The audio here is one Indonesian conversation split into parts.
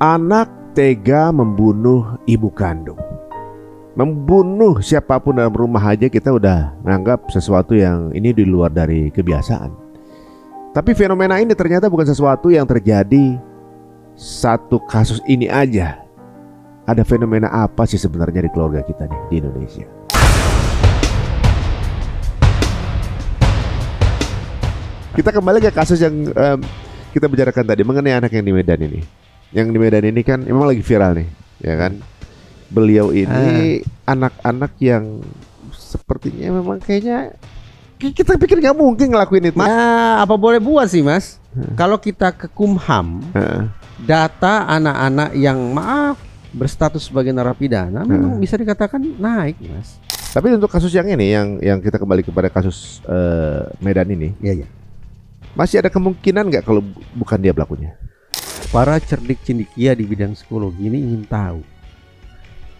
Anak tega membunuh ibu kandung. Membunuh siapapun dalam rumah aja kita udah nganggap sesuatu yang ini di luar dari kebiasaan. Tapi fenomena ini ternyata bukan sesuatu yang terjadi satu kasus ini aja. Ada fenomena apa sih sebenarnya di keluarga kita nih di Indonesia? Kita kembali ke kasus yang kita bicarakan tadi mengenai anak yang di Medan ini. Yang di Medan ini kan memang lagi viral nih, ya kan? Beliau ini anak-anak yang sepertinya memang kayaknya kita pikir nggak mungkin ngelakuin itu. Nah, apa boleh buat sih, Mas? Kalau kita ke Kumham, data anak-anak yang berstatus sebagai narapidana memang bisa dikatakan naik, Mas. Tapi untuk kasus yang ini, yang kita kembali kepada kasus Medan ini, Iya. masih ada kemungkinan nggak kalau bukan dia pelakunya? Para cerdik cendekia di bidang psikologi ini ingin tahu.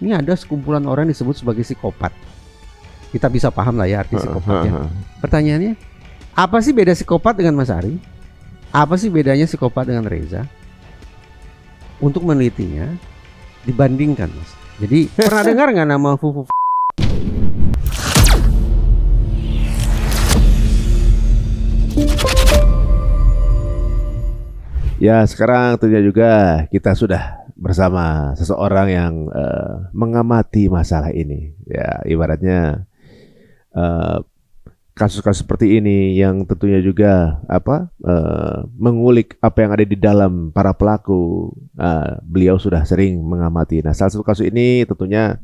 Ini ada sekumpulan orang yang disebut sebagai psikopat. Kita bisa paham lah ya arti psikopatnya. Pertanyaannya, apa sih beda psikopat dengan Mas Ari? Apa sih bedanya psikopat dengan Reza? Untuk menelitinya, dibandingkan, Mas. Jadi pernah dengar nggak nama Fufu? Ya, sekarang tentunya juga kita sudah bersama seseorang yang mengamati masalah ini. Ya, ibaratnya kasus-kasus seperti ini yang tentunya juga mengulik apa yang ada di dalam para pelaku. Beliau sudah sering mengamati. Nah, salah satu kasus ini tentunya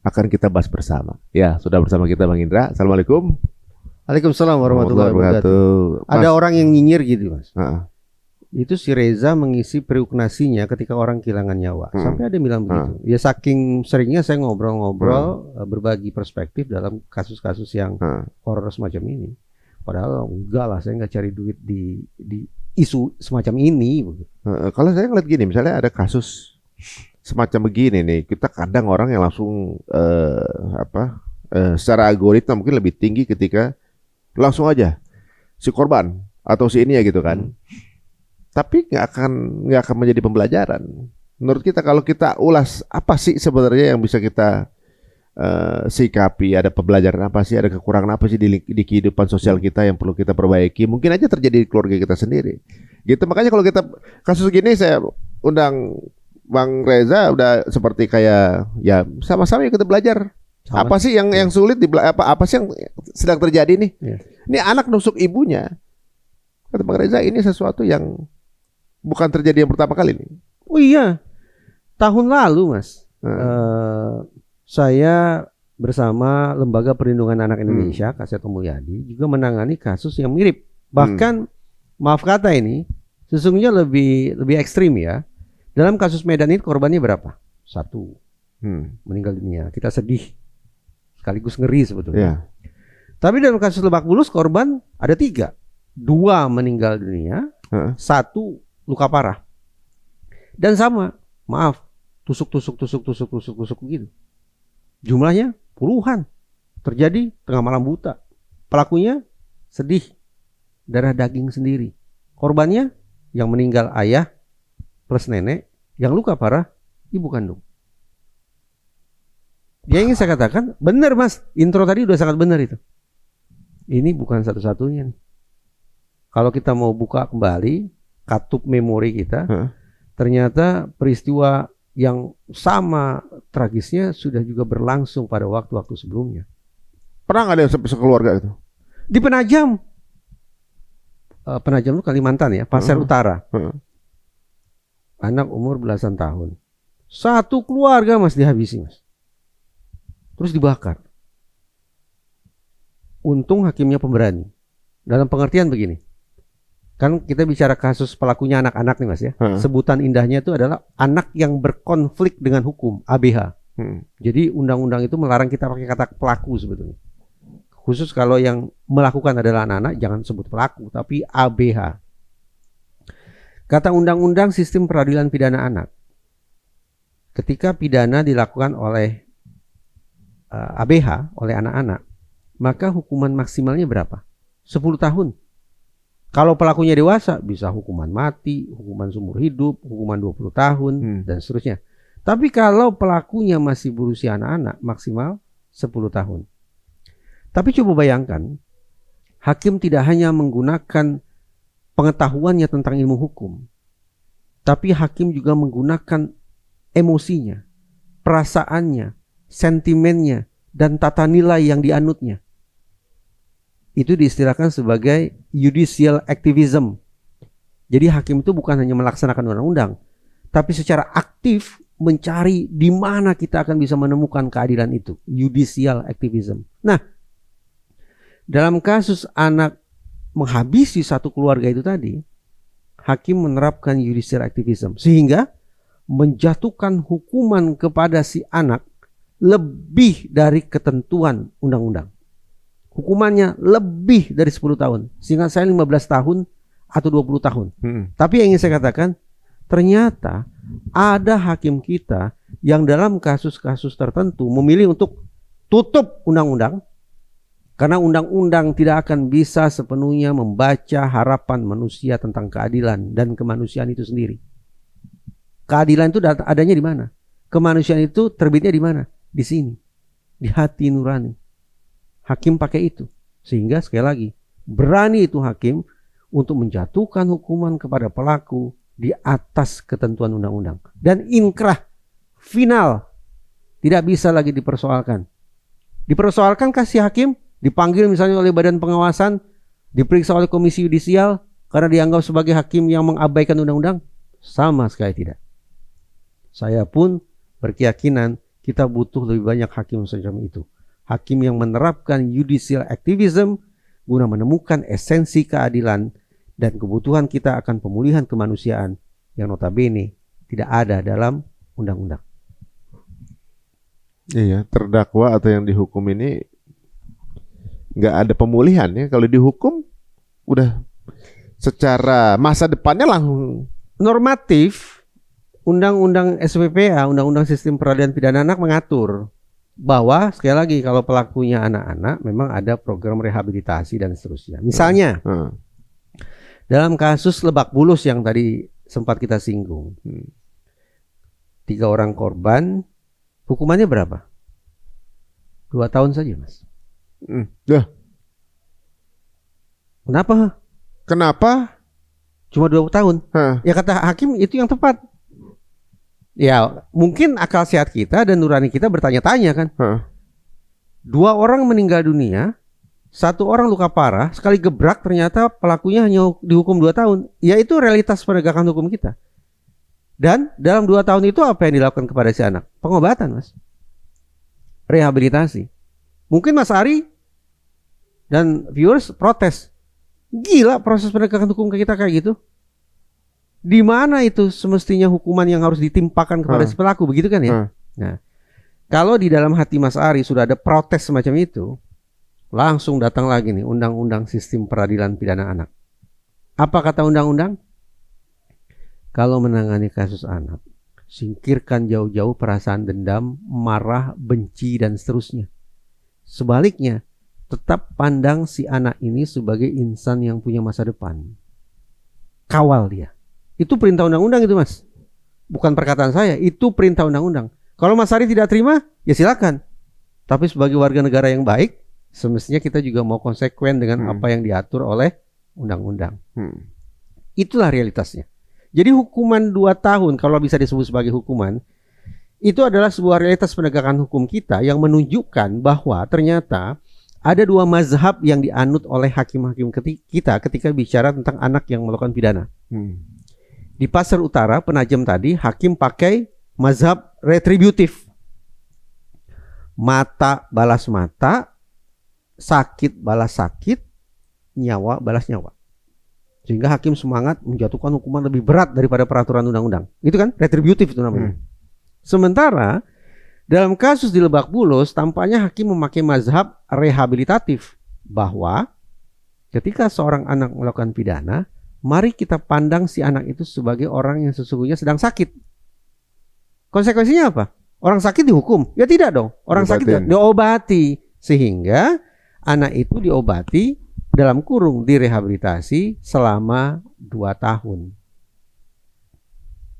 akan kita bahas bersama. Ya, sudah bersama kita Bang Indra. Assalamualaikum. Waalaikumsalam warahmatullahi wabarakatuh. Ada orang yang nyinyir gitu, Mas. Itu si Reza mengisi periuknasinya ketika orang kehilangan nyawa. Sampai ada yang bilang begitu. Ya saking seringnya saya ngobrol-ngobrol berbagi perspektif dalam kasus-kasus yang horor semacam ini. Padahal enggak lah, saya nggak cari duit di isu semacam ini. Kalau saya ngeliat gini, misalnya ada kasus semacam begini nih, kita kadang orang yang langsung secara algoritma mungkin lebih tinggi ketika langsung aja si korban atau si ini ya gitu kan. Tapi nggak akan menjadi pembelajaran. Menurut kita kalau kita ulas apa sih sebenarnya yang bisa kita sikapi, ada pembelajaran apa sih, ada kekurangan apa sih di kehidupan sosial kita yang perlu kita perbaiki. Mungkin aja terjadi di keluarga kita sendiri. Gitu, makanya kalau kita kasus gini saya undang Bang Reza udah seperti kayak ya sama-sama kita belajar. Apa sih yang sulit apa sih yang sedang terjadi nih? Ini anak nusuk ibunya. Kata Bang Reza ini sesuatu yang bukan terjadi yang pertama kali nih. Oh iya, tahun lalu Mas, saya bersama Lembaga Perlindungan Anak Indonesia, Kaseta Mulyadi, juga menangani kasus yang mirip. Bahkan, maaf kata ini, sesungguhnya lebih ekstrim ya. Dalam kasus Medan ini korbannya berapa? 1 meninggal dunia. Kita sedih, sekaligus ngeri sebetulnya. Tapi dalam kasus Lebak Bulus korban ada 3. 2 meninggal dunia, 1 luka parah. Dan sama, maaf, tusuk begitu. Jumlahnya puluhan. Terjadi tengah malam buta. Pelakunya sedih, darah daging sendiri. Korbannya yang meninggal ayah plus nenek, yang luka parah ibu kandung. Yang ingin saya katakan, benar Mas, intro tadi udah sangat benar itu. Ini bukan satu-satunya nih. Kalau kita mau buka kembali katup memori kita, ternyata peristiwa yang sama tragisnya sudah juga berlangsung pada waktu-waktu sebelumnya. Pernah nggak ada sekeluarga itu? Di Penajam. Penajam itu Kalimantan ya, Pasir Utara. Anak umur belasan tahun. 1 keluarga Mas dihabisi Mas. Terus dibakar. Untung hakimnya pemberani. Dalam pengertian begini. Kan kita bicara kasus pelakunya anak-anak nih Mas ya. Sebutan indahnya itu adalah anak yang berkonflik dengan hukum, ABH. Jadi undang-undang itu melarang kita pakai kata pelaku sebetulnya. Khusus kalau yang melakukan adalah anak-anak, jangan sebut pelaku, tapi ABH. Kata undang-undang sistem peradilan pidana anak. Ketika pidana dilakukan oleh ABH, oleh anak-anak, maka hukuman maksimalnya berapa? 10 tahun. Kalau pelakunya dewasa bisa hukuman mati, hukuman seumur hidup, hukuman 20 tahun dan seterusnya. Tapi kalau pelakunya masih berusia anak-anak maksimal 10 tahun. Tapi coba bayangkan, hakim tidak hanya menggunakan pengetahuannya tentang ilmu hukum, tapi hakim juga menggunakan emosinya, perasaannya, sentimennya, dan tata nilai yang dianutnya. Itu diistilahkan sebagai judicial activism. Jadi hakim itu bukan hanya melaksanakan undang-undang, tapi secara aktif mencari di mana kita akan bisa menemukan keadilan itu. Judicial activism. Nah, dalam kasus anak menghabisi satu keluarga itu tadi, hakim menerapkan judicial activism sehingga menjatuhkan hukuman kepada si anak lebih dari ketentuan undang-undang. Hukumannya lebih dari 10 tahun. Sehingga saya 15 tahun atau 20 tahun. Tapi yang ingin saya katakan, ternyata ada hakim kita yang dalam kasus-kasus tertentu memilih untuk tutup undang-undang. Karena undang-undang tidak akan bisa sepenuhnya membaca harapan manusia tentang keadilan dan kemanusiaan itu sendiri. Keadilan itu adanya di mana? Kemanusiaan itu terbitnya di mana? Di sini. Di hati nurani. Hakim pakai itu. Sehingga sekali lagi, berani itu hakim untuk menjatuhkan hukuman kepada pelaku di atas ketentuan undang-undang. Dan inkrah final tidak bisa lagi dipersoalkan. Dipersoalkan kasih hakim, dipanggil misalnya oleh badan pengawasan, diperiksa oleh komisi yudisial karena dianggap sebagai hakim yang mengabaikan undang-undang? Sama sekali tidak. Saya pun berkeyakinan kita butuh lebih banyak hakim semacam itu. Hakim yang menerapkan judicial activism guna menemukan esensi keadilan dan kebutuhan kita akan pemulihan kemanusiaan yang notabene tidak ada dalam undang-undang. Iya, terdakwa atau yang dihukum ini nggak ada pemulihan ya. Kalau dihukum udah secara masa depannya langsung normatif. Undang-undang SPPA, Undang-Undang Sistem Peradilan Pidana Anak mengatur bahwa sekali lagi kalau pelakunya anak-anak memang ada program rehabilitasi dan seterusnya. Misalnya dalam kasus Lebak Bulus yang tadi sempat kita singgung, 3 orang korban, hukumannya berapa? 2 tahun saja, Mas. Kenapa? Cuma 2 tahun. Ya kata hakim itu yang tepat. Ya mungkin akal sehat kita dan nurani kita bertanya-tanya kan. 2 orang meninggal dunia, 1 orang luka parah, sekali gebrak ternyata pelakunya hanya dihukum 2 tahun. Ya itu realitas penegakan hukum kita. Dan dalam 2 tahun itu apa yang dilakukan kepada si anak? Pengobatan, Mas. Rehabilitasi. Mungkin Mas Ari dan viewers protes. Gila proses penegakan hukum kita kayak gitu. Di mana itu semestinya hukuman yang harus ditimpakan kepada si pelaku, begitu kan ya? Nah, kalau di dalam hati Mas Ari sudah ada protes semacam itu, langsung datang lagi nih Undang-Undang Sistem Peradilan Pidana Anak. Apa kata undang-undang? Kalau menangani kasus anak, singkirkan jauh-jauh perasaan dendam, marah, benci, dan seterusnya. Sebaliknya, tetap pandang si anak ini sebagai insan yang punya masa depan. Kawal dia. Itu perintah undang-undang itu, Mas. Bukan perkataan saya, itu perintah undang-undang. Kalau Mas Ari tidak terima, ya silakan. Tapi sebagai warga negara yang baik, semestinya kita juga mau konsekuen dengan apa yang diatur oleh undang-undang. Itulah realitasnya. Jadi hukuman 2 tahun, kalau bisa disebut sebagai hukuman, itu adalah sebuah realitas penegakan hukum kita yang menunjukkan bahwa ternyata ada 2 mazhab yang dianut oleh hakim-hakim kita ketika bicara tentang anak yang melakukan pidana. Di Pasir Utara, Penajam tadi, hakim pakai mazhab retributif. Mata balas mata, sakit balas sakit, nyawa balas nyawa. Sehingga hakim semangat menjatuhkan hukuman lebih berat daripada peraturan undang-undang. Itu kan retributif itu namanya. Sementara dalam kasus di Lebak Bulus, tampaknya hakim memakai mazhab rehabilitatif. Bahwa ketika seorang anak melakukan pidana, mari kita pandang si anak itu sebagai orang yang sesungguhnya sedang sakit. Konsekuensinya apa? Orang sakit dihukum? Ya tidak dong. Orang sakit diobati. Sehingga anak itu diobati dalam kurung direhabilitasi selama 2 tahun.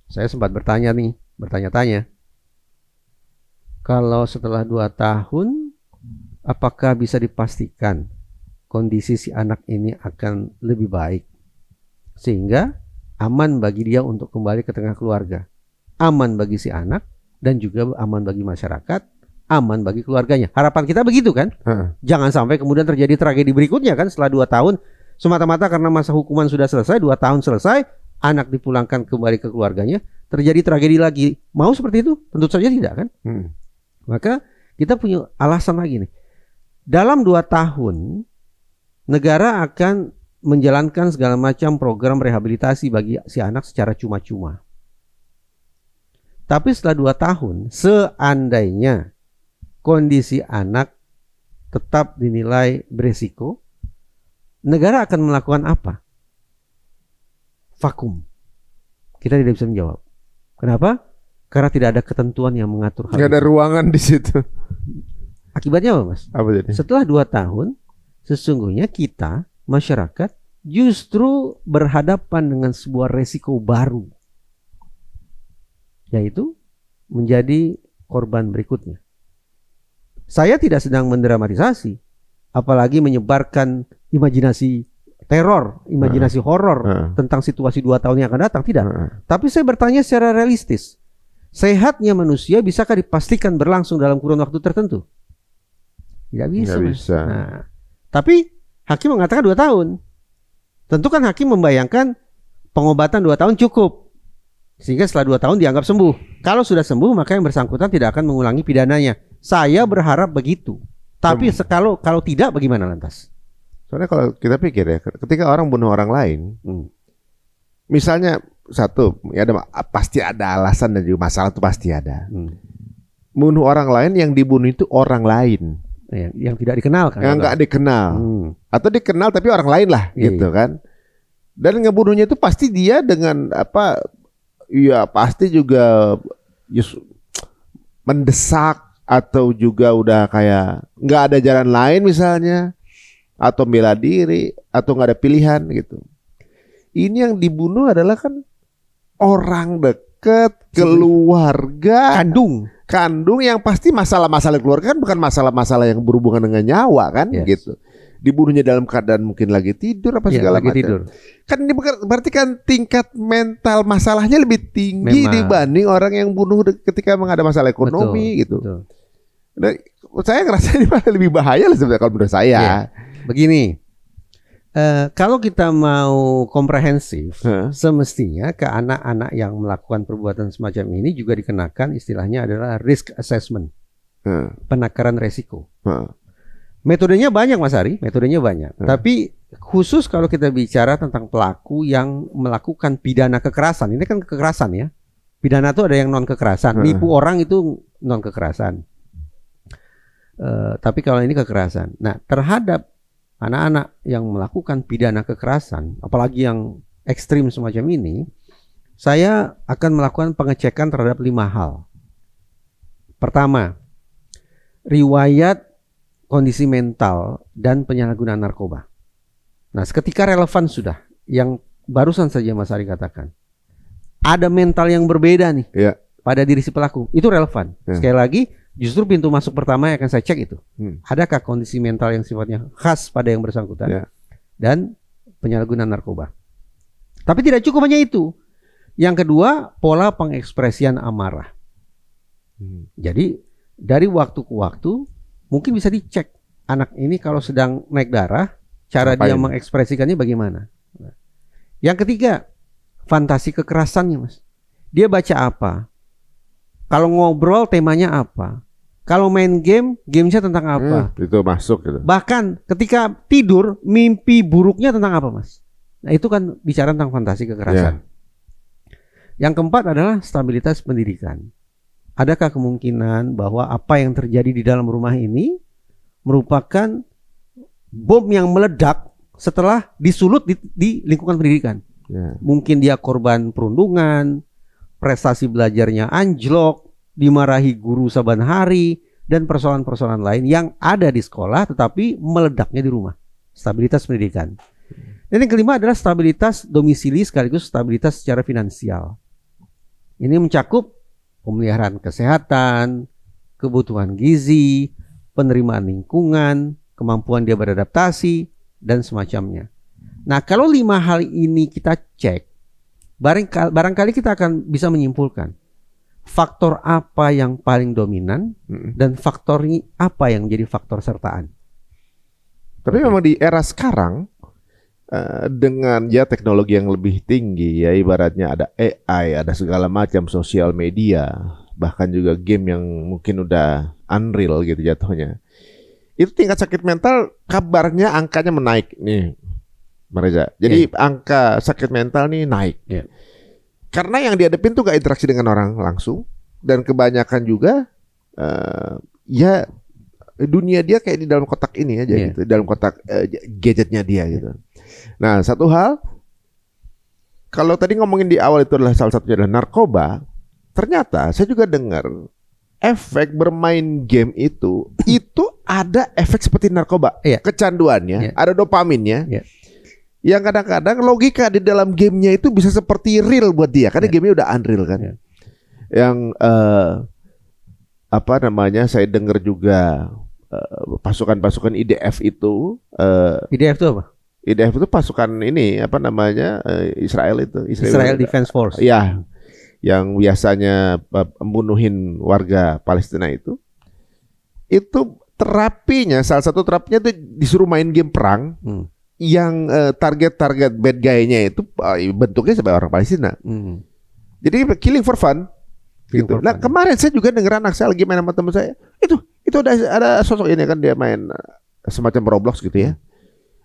Saya sempat bertanya-tanya. Kalau setelah 2 tahun, apakah bisa dipastikan kondisi si anak ini akan lebih baik? Sehingga aman bagi dia untuk kembali ke tengah keluarga. Aman bagi si anak dan juga aman bagi masyarakat, aman bagi keluarganya. Harapan kita begitu kan? Jangan sampai kemudian terjadi tragedi berikutnya kan setelah 2 tahun. Semata-mata karena masa hukuman sudah selesai, 2 tahun selesai, anak dipulangkan kembali ke keluarganya, terjadi tragedi lagi. Mau seperti itu? Tentu saja tidak kan? Maka kita punya alasan lagi nih. Dalam 2 tahun, negara akan menjalankan segala macam program rehabilitasi bagi si anak secara cuma-cuma. Tapi setelah 2 tahun, seandainya kondisi anak tetap dinilai beresiko, negara akan melakukan apa? Vakum. Kita tidak bisa menjawab. Kenapa? Karena tidak ada ketentuan yang mengatur hal itu. Nggak ada ruangan di situ. Akibatnya apa, Mas? Apa jadi? Setelah 2 tahun, sesungguhnya kita, masyarakat, justru berhadapan dengan sebuah resiko baru, yaitu menjadi korban berikutnya. Saya tidak sedang mendramatisasi, apalagi menyebarkan imajinasi teror, imajinasi horor tentang situasi 2 tahun yang akan datang. Tidak. Tapi saya bertanya secara realistis. Sehatnya manusia bisakah dipastikan berlangsung dalam kurun waktu tertentu? Tidak bisa. Nggak bisa. Nah, tapi hakim mengatakan 2 tahun. Tentu kan hakim membayangkan pengobatan 2 tahun cukup. Sehingga setelah 2 tahun dianggap sembuh. Kalau sudah sembuh maka yang bersangkutan tidak akan mengulangi pidananya. Saya berharap begitu. Tapi kalau tidak bagaimana lantas? Soalnya kalau kita pikir ya, ketika orang bunuh orang lain, misalnya satu, ya pasti ada alasan dan juga masalah itu pasti ada. Bunuh orang lain, yang dibunuh itu orang lain. Yang tidak dikenal kan? Yang nggak dikenal. Atau dikenal tapi orang lain lah gitu kan. Dan ngebunuhnya itu pasti dia dengan apa, ya pasti juga mendesak atau juga udah kayak nggak ada jalan lain misalnya. Atau bela diri, atau nggak ada pilihan gitu. Ini yang dibunuh adalah kan orang dekat, keluarga, kandung yang pasti masalah-masalah keluarga kan bukan masalah-masalah yang berhubungan dengan nyawa kan, gitu. Dibunuhnya dalam keadaan mungkin lagi tidur apa segala macam. Kan ini berarti kan tingkat mental masalahnya lebih tinggi dibanding orang yang bunuh ketika memang ada masalah ekonomi gitu. Nah, saya ngerasa ini malah lebih bahaya lah sebenarnya kalau menurut saya. Begini, kalau kita mau komprehensif, semestinya ke anak-anak yang melakukan perbuatan semacam ini juga dikenakan istilahnya adalah risk assessment, penakaran resiko. Metodenya banyak Mas Ari, metodenya banyak. Tapi khusus kalau kita bicara tentang pelaku yang melakukan pidana kekerasan, ini kan kekerasan ya. Pidana itu ada yang non kekerasan, nipu orang itu non kekerasan. Tapi kalau ini kekerasan, nah terhadap anak-anak yang melakukan pidana kekerasan, apalagi yang ekstrim semacam ini, saya akan melakukan pengecekan terhadap 5 hal. Pertama, riwayat kondisi mental dan penyalahgunaan narkoba. Nah, ketika relevan sudah, yang barusan saja Mas Ari katakan, ada mental yang berbeda nih pada diri si pelaku, itu relevan. Sekali lagi, justru pintu masuk pertama yang akan saya cek itu. Adakah kondisi mental yang sifatnya khas pada yang bersangkutan dan penyalahgunaan narkoba. Tapi tidak cukup hanya itu. Yang kedua, pola pengekspresian amarah. Jadi dari waktu ke waktu mungkin bisa dicek anak ini kalau sedang naik darah, cara dia mengekspresikannya bagaimana. Yang ketiga, fantasi kekerasannya Mas. Dia baca apa? Kalau ngobrol temanya apa? Kalau main game, gamenya tentang apa? Itu masuk gitu. Bahkan ketika tidur, mimpi buruknya tentang apa Mas? Nah itu kan bicara tentang fantasi kekerasan. Yang keempat adalah stabilitas pendidikan. Adakah kemungkinan bahwa apa yang terjadi di dalam rumah ini merupakan bom yang meledak setelah disulut di lingkungan pendidikan? Mungkin dia korban perundungan, prestasi belajarnya anjlok, dimarahi guru saban hari, dan persoalan-persoalan lain yang ada di sekolah tetapi meledaknya di rumah. stabilitas pendidikan. Dan yang kelima adalah stabilitas domisili sekaligus stabilitas secara finansial. Ini mencakup pemeliharaan kesehatan, kebutuhan gizi, penerimaan lingkungan, kemampuan dia beradaptasi, dan semacamnya. Nah, kalau 5 hal ini kita cek, barangkali kita akan bisa menyimpulkan faktor apa yang paling dominan dan faktor apa yang menjadi faktor sertaan. Tapi memang di era sekarang dengan ya teknologi yang lebih tinggi, ya ibaratnya ada AI, ada segala macam sosial media, bahkan juga game yang mungkin udah unreal gitu jatuhnya. Itu tingkat sakit mental kabarnya angkanya menaik nih, Reza. Jadi angka sakit mental nih naik. Karena yang dihadapin tuh gak interaksi dengan orang langsung, dan kebanyakan juga ya dunia dia kayak di dalam kotak ini aja gitu, dalam kotak gadgetnya dia gitu. Nah, satu hal, kalau tadi ngomongin di awal itu adalah salah satunya adalah narkoba. Ternyata saya juga dengar efek bermain game itu ada efek seperti narkoba, kecanduannya, ada dopaminnya. Yang kadang-kadang logika di dalam gamenya itu bisa seperti real buat dia, karena gamenya udah unreal kan. Yang apa namanya, saya dengar juga pasukan-pasukan IDF itu. IDF itu apa? IDF itu pasukan ini apa namanya, Israel itu. Israel Defense Force. Ya, yang biasanya membunuhin warga Palestina itu terapinya, salah satu terapinya itu disuruh main game perang. Yang target bad guy-nya itu bentuknya sebagai orang Palestina. Jadi killing for fun. Gitu. Nah, kemarin saya juga dengar anak saya lagi main sama teman saya. Itu ada sosok ini kan, dia main semacam Roblox gitu ya.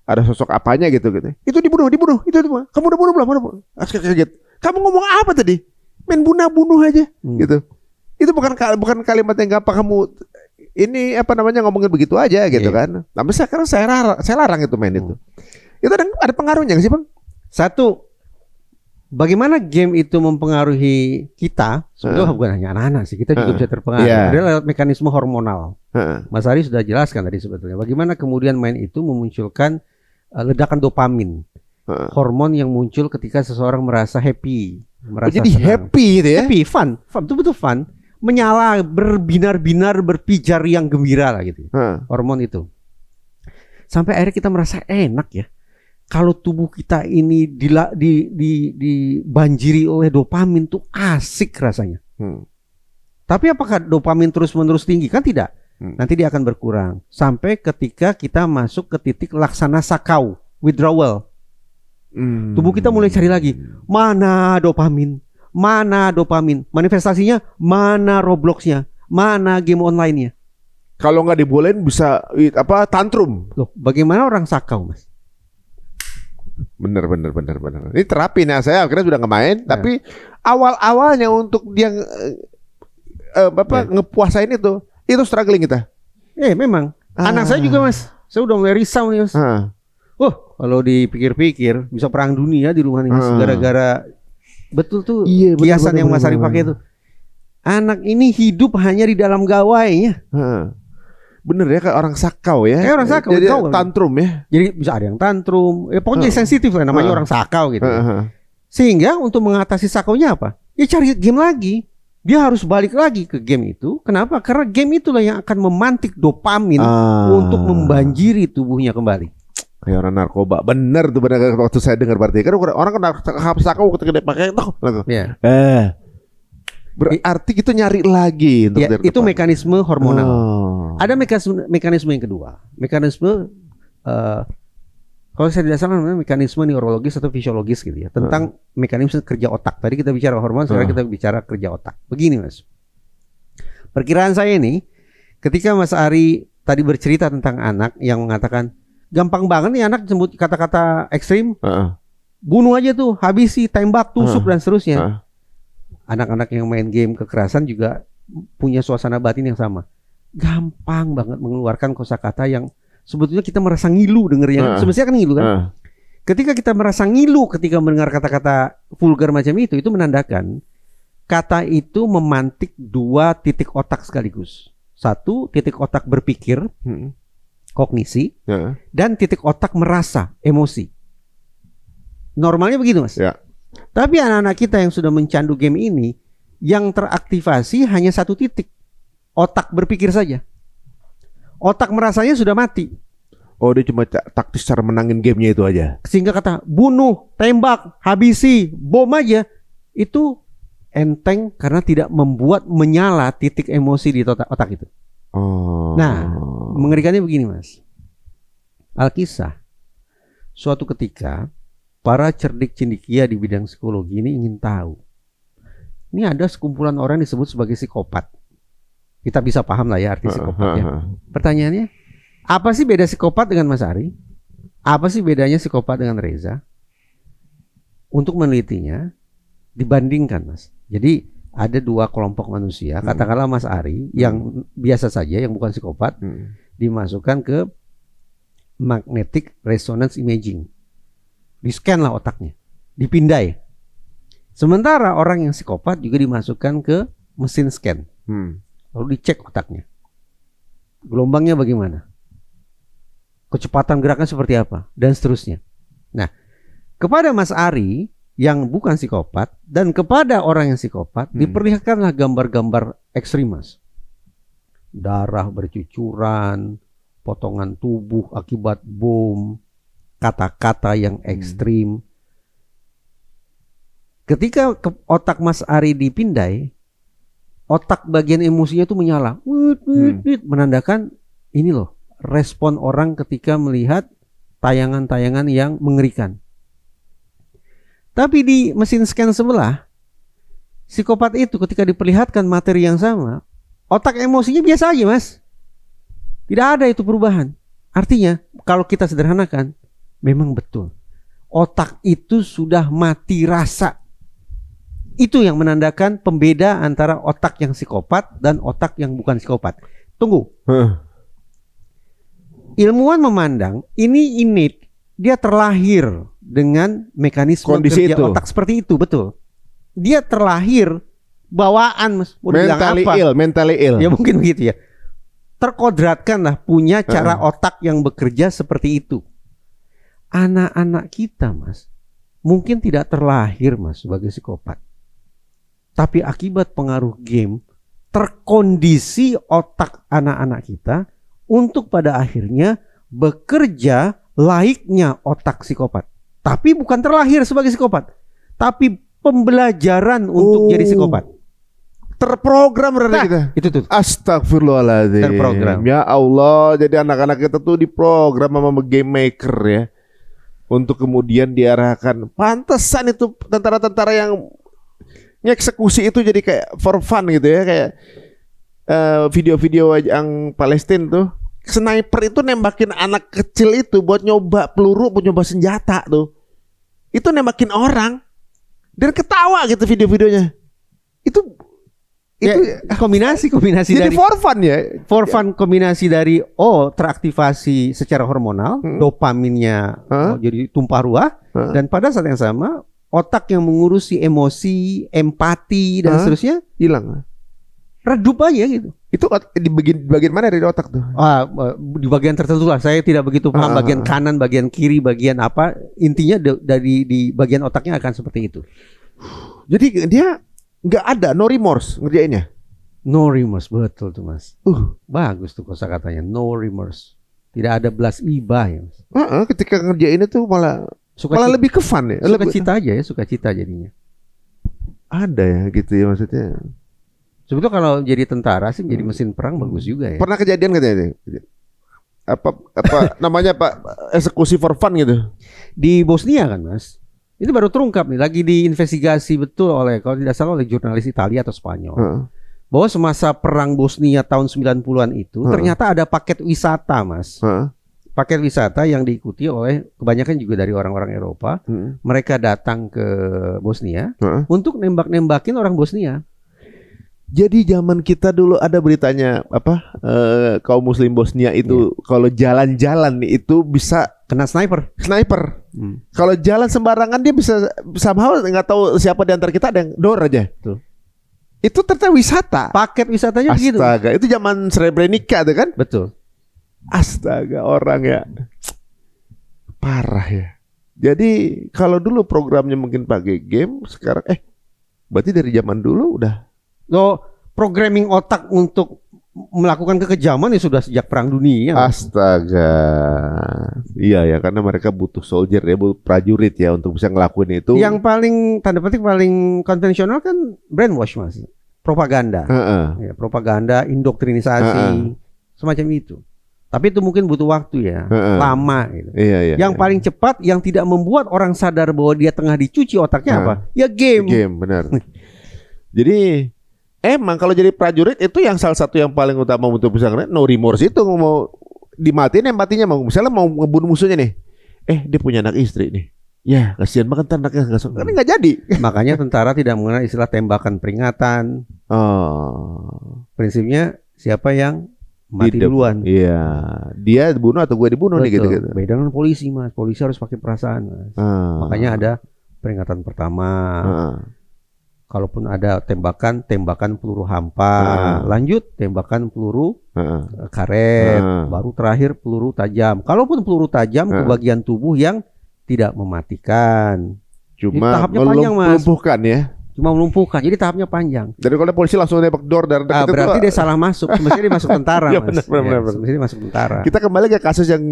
Ada sosok apanya gitu. Itu dibunuh. Itu kamu udah bunuh belum? Kaget. Kamu ngomong apa tadi? Main bunuh aja gitu. Itu bukan kalimat yang gampang kamu ini apa namanya ngomongin begitu aja gitu kan. Tapi sekarang saya larang itu main itu. Itu ada pengaruhnya nggak sih, Bang? Satu, bagaimana game itu mempengaruhi kita? Sebetulnya bukan hanya anak-anak sih, kita juga bisa terpengaruh. Ada lewat mekanisme hormonal. Mas Ari sudah jelaskan tadi sebetulnya. Bagaimana kemudian main itu memunculkan ledakan dopamin, hormon yang muncul ketika seseorang merasa happy, merasa jadi senang. happy gitu ya? Happy, fun, betul-betul fun. Menyala, berbinar-binar, berpijar yang gembira lah gitu. Hormon itu. Sampai akhirnya kita merasa enak ya. Kalau tubuh kita ini dibanjiri oleh dopamin tuh asik rasanya. Tapi apakah dopamin terus-menerus tinggi? Kan tidak. Nanti dia akan berkurang. Sampai ketika kita masuk ke titik laksana sakau, withdrawal. Tubuh kita mulai cari lagi. Mana dopamin? Manifestasinya mana Robloxnya, mana game online-nya. Kalau nggak dibolehin bisa tantrum. Loh, bagaimana orang sakau, Mas? Bener. Ini terapi. Nah, saya akhirnya sudah nggak main, tapi awal-awalnya untuk dia ngepuasain itu struggling kita. Memang. Anak saya juga, Mas. Saya udah mulai risau nih, Mas. Kalau dipikir-pikir bisa perang dunia di rumah nih, Mas, gara-gara betul tuh kiasan yang Mas Ari pakai itu. Anak ini hidup hanya di dalam gawainya. Bener ya, kayak orang sakau ya. Kayak orang sakau. Jadi tantrum ya. Jadi bisa ada yang tantrum. Pokoknya sensitif lah, namanya orang sakau gitu. Sehingga untuk mengatasi sakaunya apa? Ya cari game lagi. Dia harus balik lagi ke game itu. Kenapa? Karena game itulah yang akan memantik dopamin untuk membanjiri tubuhnya kembali. Kayak orang narkoba. Bener tuh, bener waktu saya dengar berarti. Kan orang kena sakau ketika dia pakai berarti kita nyari lagi untuk itu mekanisme hormonal. Ada mekanisme yang kedua. Mekanisme kalau saya tidak salah namanya mekanisme neurologis atau fisiologis gitu ya, tentang mekanisme kerja otak. Tadi kita bicara hormon, sekarang kita bicara kerja otak. Begini, Mas. Perkiraan saya ini, ketika Mas Ari tadi bercerita tentang anak yang mengatakan gampang banget nih anak sebut kata-kata ekstrim, bunuh aja tuh, habisi, tembak, tusuk dan seterusnya. Anak-anak yang main game kekerasan juga punya suasana batin yang sama. Gampang banget mengeluarkan kosakata yang sebetulnya kita merasa ngilu dengernya. Sebenarnya kan ngilu kan. Ketika kita merasa ngilu ketika mendengar kata-kata vulgar macam itu menandakan kata itu memantik 2 titik otak sekaligus. 1 titik otak berpikir, kognisi, Ya. dan titik otak merasa emosi. Normalnya begitu, Mas. Ya. Tapi anak-anak kita yang sudah mencandu game ini, yang teraktivasi hanya satu titik, otak berpikir saja. Otak merasanya sudah mati. Oh, dia cuma taktis cara menangin gamenya itu aja. Sehingga kata bunuh, tembak, habisi, bom aja, itu enteng karena tidak membuat menyala titik emosi di otak itu. Oh. Nah, mengerikannya begini, Mas. Alkisah, suatu ketika para cerdik cendekia di bidang psikologi ini ingin tahu. Ini ada sekumpulan orang disebut sebagai psikopat. Kita bisa paham lah ya arti psikopat ya. Pertanyaannya, apa sih beda psikopat dengan Mas Ari? Apa sih bedanya psikopat dengan Reza? Untuk menelitinya, dibandingkan, Mas. Jadi ada dua kelompok manusia, katakanlah Mas Ari yang biasa saja, yang bukan psikopat, dimasukkan ke magnetic resonance imaging. Di-scan lah otaknya, dipindai. Sementara orang yang psikopat juga dimasukkan ke mesin scan, lalu dicek otaknya. Gelombangnya bagaimana? Kecepatan geraknya seperti apa? Dan seterusnya. Nah, kepada Mas Ari yang bukan psikopat dan kepada orang yang psikopat diperlihatkanlah gambar-gambar ekstrim, Mas. Darah bercucuran, potongan tubuh akibat bom, kata-kata yang ekstrim. Ketika otak Mas Ari dipindai, otak bagian emosinya itu menyala, menandakan ini loh respon orang ketika melihat tayangan-tayangan yang mengerikan. Tapi di mesin scan sebelah, psikopat itu ketika diperlihatkan materi yang sama, otak emosinya biasa aja, Mas. Tidak ada itu perubahan. Artinya, kalau kita sederhanakan, memang betul. Otak itu sudah mati rasa. Itu yang menandakan pembeda antara otak yang psikopat dan otak yang bukan psikopat. Tunggu. Ilmuwan memandang ini innate. Dia terlahir dengan mekanisme kondisi kerja itu. otak seperti itu, betul. Dia terlahir bawaan, Mas. Mau dibilang apa? Mentally ill. Ya mungkin begitu ya. Terkodratkan lah punya cara otak yang bekerja seperti itu. Anak-anak kita, Mas, mungkin tidak terlahir, Mas, sebagai psikopat. Tapi akibat pengaruh game, terkondisi otak anak-anak kita untuk pada akhirnya bekerja layaknya otak psikopat. Tapi bukan terlahir sebagai psikopat, tapi pembelajaran untuk jadi psikopat. Terprogram berarti kita. Itu tuh. Astagfirullahaladzim. Terprogram. Ya Allah, jadi anak-anak kita tuh diprogram sama game maker ya. Untuk kemudian diarahkan. Pantesan itu tentara-tentara yang ngeksekusi itu jadi kayak for fun gitu ya. Kayak video-video yang Palestina tuh. Sniper itu nembakin anak kecil itu buat nyoba peluru, buat nyoba senjata tuh. Itu nembakin orang. Dan ketawa gitu video-videonya. Itu kombinasi jadi dari for fun ya. for fun, kombinasi dari teraktivasi secara hormonal, dopaminnya jadi tumpah ruah, dan pada saat yang sama otak yang mengurusi emosi, empati dan seterusnya hilang. redup aja gitu. Itu di bagian mana dari otak tuh? Di bagian tertentu lah. Saya tidak begitu paham bagian kanan, bagian kiri, bagian apa. Intinya di bagian otaknya akan seperti itu. Jadi dia nggak ada no remorse ngerjainnya. No remorse, betul tuh, Mas. Bagus tuh kosakatanya, no remorse. Tidak ada belas ibah ya, Mas. Ketika ngerjain itu malah lebih ke fun ya. Sukacita aja ya, sukacita jadinya. Ada ya gitu ya maksudnya. Sebetulnya kalau jadi tentara sih jadi mesin perang bagus juga ya. Pernah kejadian katanya apa namanya Pak, eksekusi for fun gitu di Bosnia kan, Mas. Ini baru terungkap nih, lagi diinvestigasi betul oleh, kalau tidak salah, oleh jurnalis Italia atau Spanyol. Bahwa semasa perang Bosnia tahun 90-an itu ternyata ada paket wisata, Mas. Paket wisata yang diikuti oleh kebanyakan juga dari orang-orang Eropa. Mereka datang ke Bosnia untuk nembak-nembakin orang Bosnia. Jadi zaman kita dulu ada beritanya kaum muslim Bosnia itu kalau jalan-jalan itu bisa kena sniper. Kalau jalan sembarangan dia bisa somehow nggak tahu siapa di antara kita ada yang dor aja. Itu ternyata wisata. Paket wisatanya begitu. Astaga, itu zaman Srebrenica tuh kan? Betul. Astaga, orang ya parah ya. Jadi kalau dulu programnya mungkin pakai game, sekarang berarti dari zaman dulu udah. Lo programming otak untuk melakukan kekejaman ya sudah sejak Perang Dunia. Astaga. Iya ya, karena mereka butuh soldier ya, butuh prajurit ya untuk bisa ngelakuin itu. Yang paling tanda petik paling konvensional kan brainwash, Mas. Propaganda. Ya, propaganda, indoktrinisasi, semacam itu. Tapi itu mungkin butuh waktu ya, lama gitu. Iya, yang paling cepat yang tidak membuat orang sadar bahwa dia tengah dicuci otaknya apa? Ya game. Game, benar. Jadi emang kalau jadi prajurit itu yang salah satu yang paling utama untuk bisa no remorse itu, mau dimatiin empatinya, mau misalnya mau ngebunuh musuhnya nih. Dia punya anak istri nih. Ya, kasihan banget anaknya nggak jadi. Makanya tentara tidak mengenal istilah tembakan peringatan. Prinsipnya siapa yang mati duluan. Iya, dia dibunuh atau gue dibunuh. Betul. Nih gitu. Beda dengan polisi, Mas. Polisi harus pakai perasaan, Mas. Makanya ada peringatan pertama. Kalaupun ada tembakan peluru hampa, lanjut tembakan peluru karet, baru terakhir peluru tajam. Kalaupun peluru tajam ke bagian tubuh yang tidak mematikan, cuma melumpuhkan ya. Cuma melumpuhkan, jadi tahapnya panjang. Jadi kalau polisi langsung nembak dor dari dekat berarti dia salah masuk, mestinya dia masuk tentara. Ya, Mas. Benar. Mestinya masuk tentara. Kita kembali ke kasus yang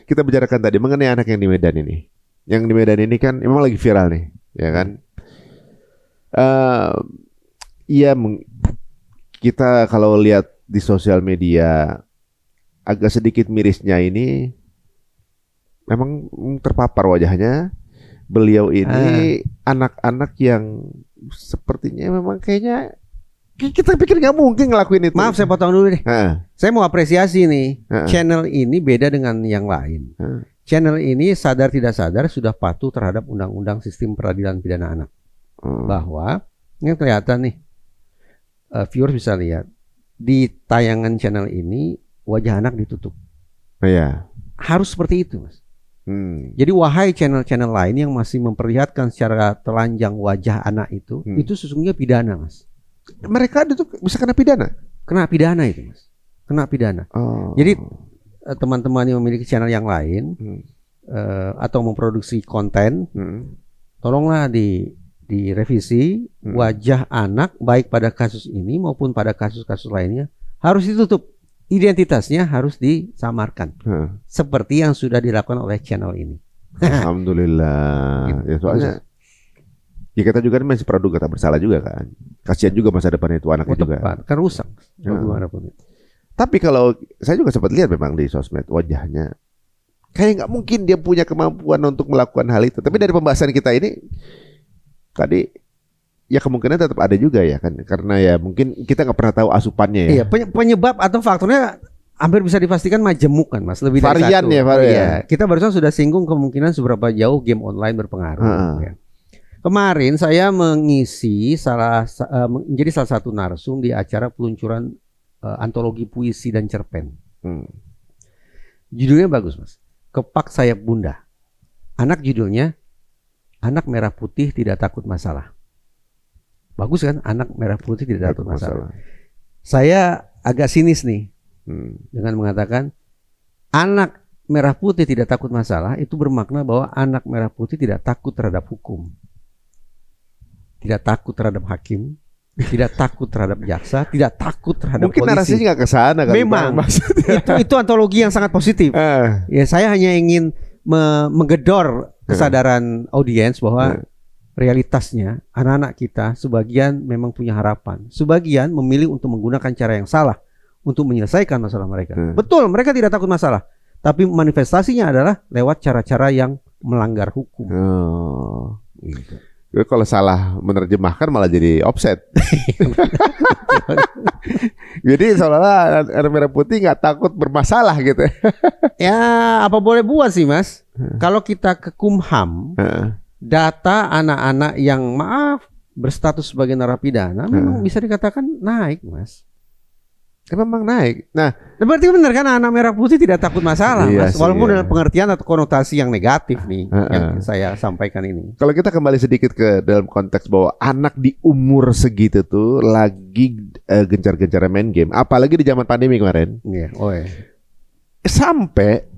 kita bicarakan tadi mengenai anak yang di Medan ini. Yang di Medan ini kan memang lagi viral nih, ya kan? Kita kalau lihat di sosial media agak sedikit mirisnya ini, memang terpapar wajahnya. Beliau ini anak-anak yang sepertinya memang kayaknya kita pikir nggak mungkin ngelakuin itu. Maaf, saya potong dulu deh. Saya mau apresiasi nih. Channel ini beda dengan yang lain. Channel ini sadar tidak sadar sudah patuh terhadap undang-undang sistem peradilan pidana anak. Bahwa ini kelihatan nih, viewers bisa lihat di tayangan channel ini wajah anak ditutup. Harus seperti itu, Mas. Jadi wahai channel-channel lain yang masih memperlihatkan secara telanjang wajah anak itu sesungguhnya pidana, Mas. Mereka itu bisa kena pidana. Kena pidana itu, Mas. Kena pidana. Jadi teman-teman yang memiliki channel yang lain atau memproduksi konten, tolonglah direvisi wajah anak baik pada kasus ini maupun pada kasus-kasus lainnya harus ditutup. Identitasnya harus disamarkan seperti yang sudah dilakukan oleh channel ini. Alhamdulillah. Gitu. Ya soalnya ya kita juga masih praduga tak bersalah juga kan. Kasihan juga masa depan itu anaknya juga. Kan rusak. Tapi kalau saya juga sempat lihat memang di sosmed wajahnya kayak nggak mungkin dia punya kemampuan untuk melakukan hal itu. Tapi dari pembahasan kita ini tadi ya kemungkinan tetap ada juga ya kan, karena ya mungkin kita nggak pernah tahu asupannya ya. Iya, penyebab atau faktornya hampir bisa dipastikan majemuk kan, Mas, lebih dari varian satu. Ya, varian. Iya, kita barusan sudah singgung kemungkinan seberapa jauh game online berpengaruh. Ya. Kemarin saya mengisi menjadi salah satu narsum di acara peluncuran antologi puisi dan cerpen. Judulnya bagus, Mas. Kepak Sayap Bunda. Judulnya Anak Merah Putih Tidak Takut Masalah. Bagus kan, anak merah putih tidak takut masalah. Saya agak sinis nih dengan mengatakan anak merah putih tidak takut masalah itu bermakna bahwa anak merah putih tidak takut terhadap hukum, tidak takut terhadap hakim, tidak takut terhadap jaksa, tidak takut terhadap mungkin polisi. Narasinya nggak ke sana kan. Memang itu antologi yang sangat positif. Ya, saya hanya ingin menggedor kesadaran audiens bahwa realitasnya anak-anak kita sebagian memang punya harapan, sebagian memilih untuk menggunakan cara yang salah untuk menyelesaikan masalah mereka. Betul, mereka tidak takut masalah, tapi manifestasinya adalah lewat cara-cara yang melanggar hukum. Gitu. Kalau salah menerjemahkan malah jadi offset. Jadi seolah-olah anak merah putih nggak takut bermasalah gitu. Ya apa boleh buat sih, Mas. Kalau kita ke Kumham, data anak-anak yang berstatus sebagai narapidana memang bisa dikatakan naik, Mas. Memang naik. Nah, berarti benar kan anak merah putih tidak takut masalah, iya Mas. Walaupun dalam pengertian atau konotasi yang negatif nih yang saya sampaikan ini. Kalau kita kembali sedikit ke dalam konteks bahwa anak di umur segitu tuh lagi gencar-gencarnya main game, apalagi di zaman pandemi kemarin. Iya, sampai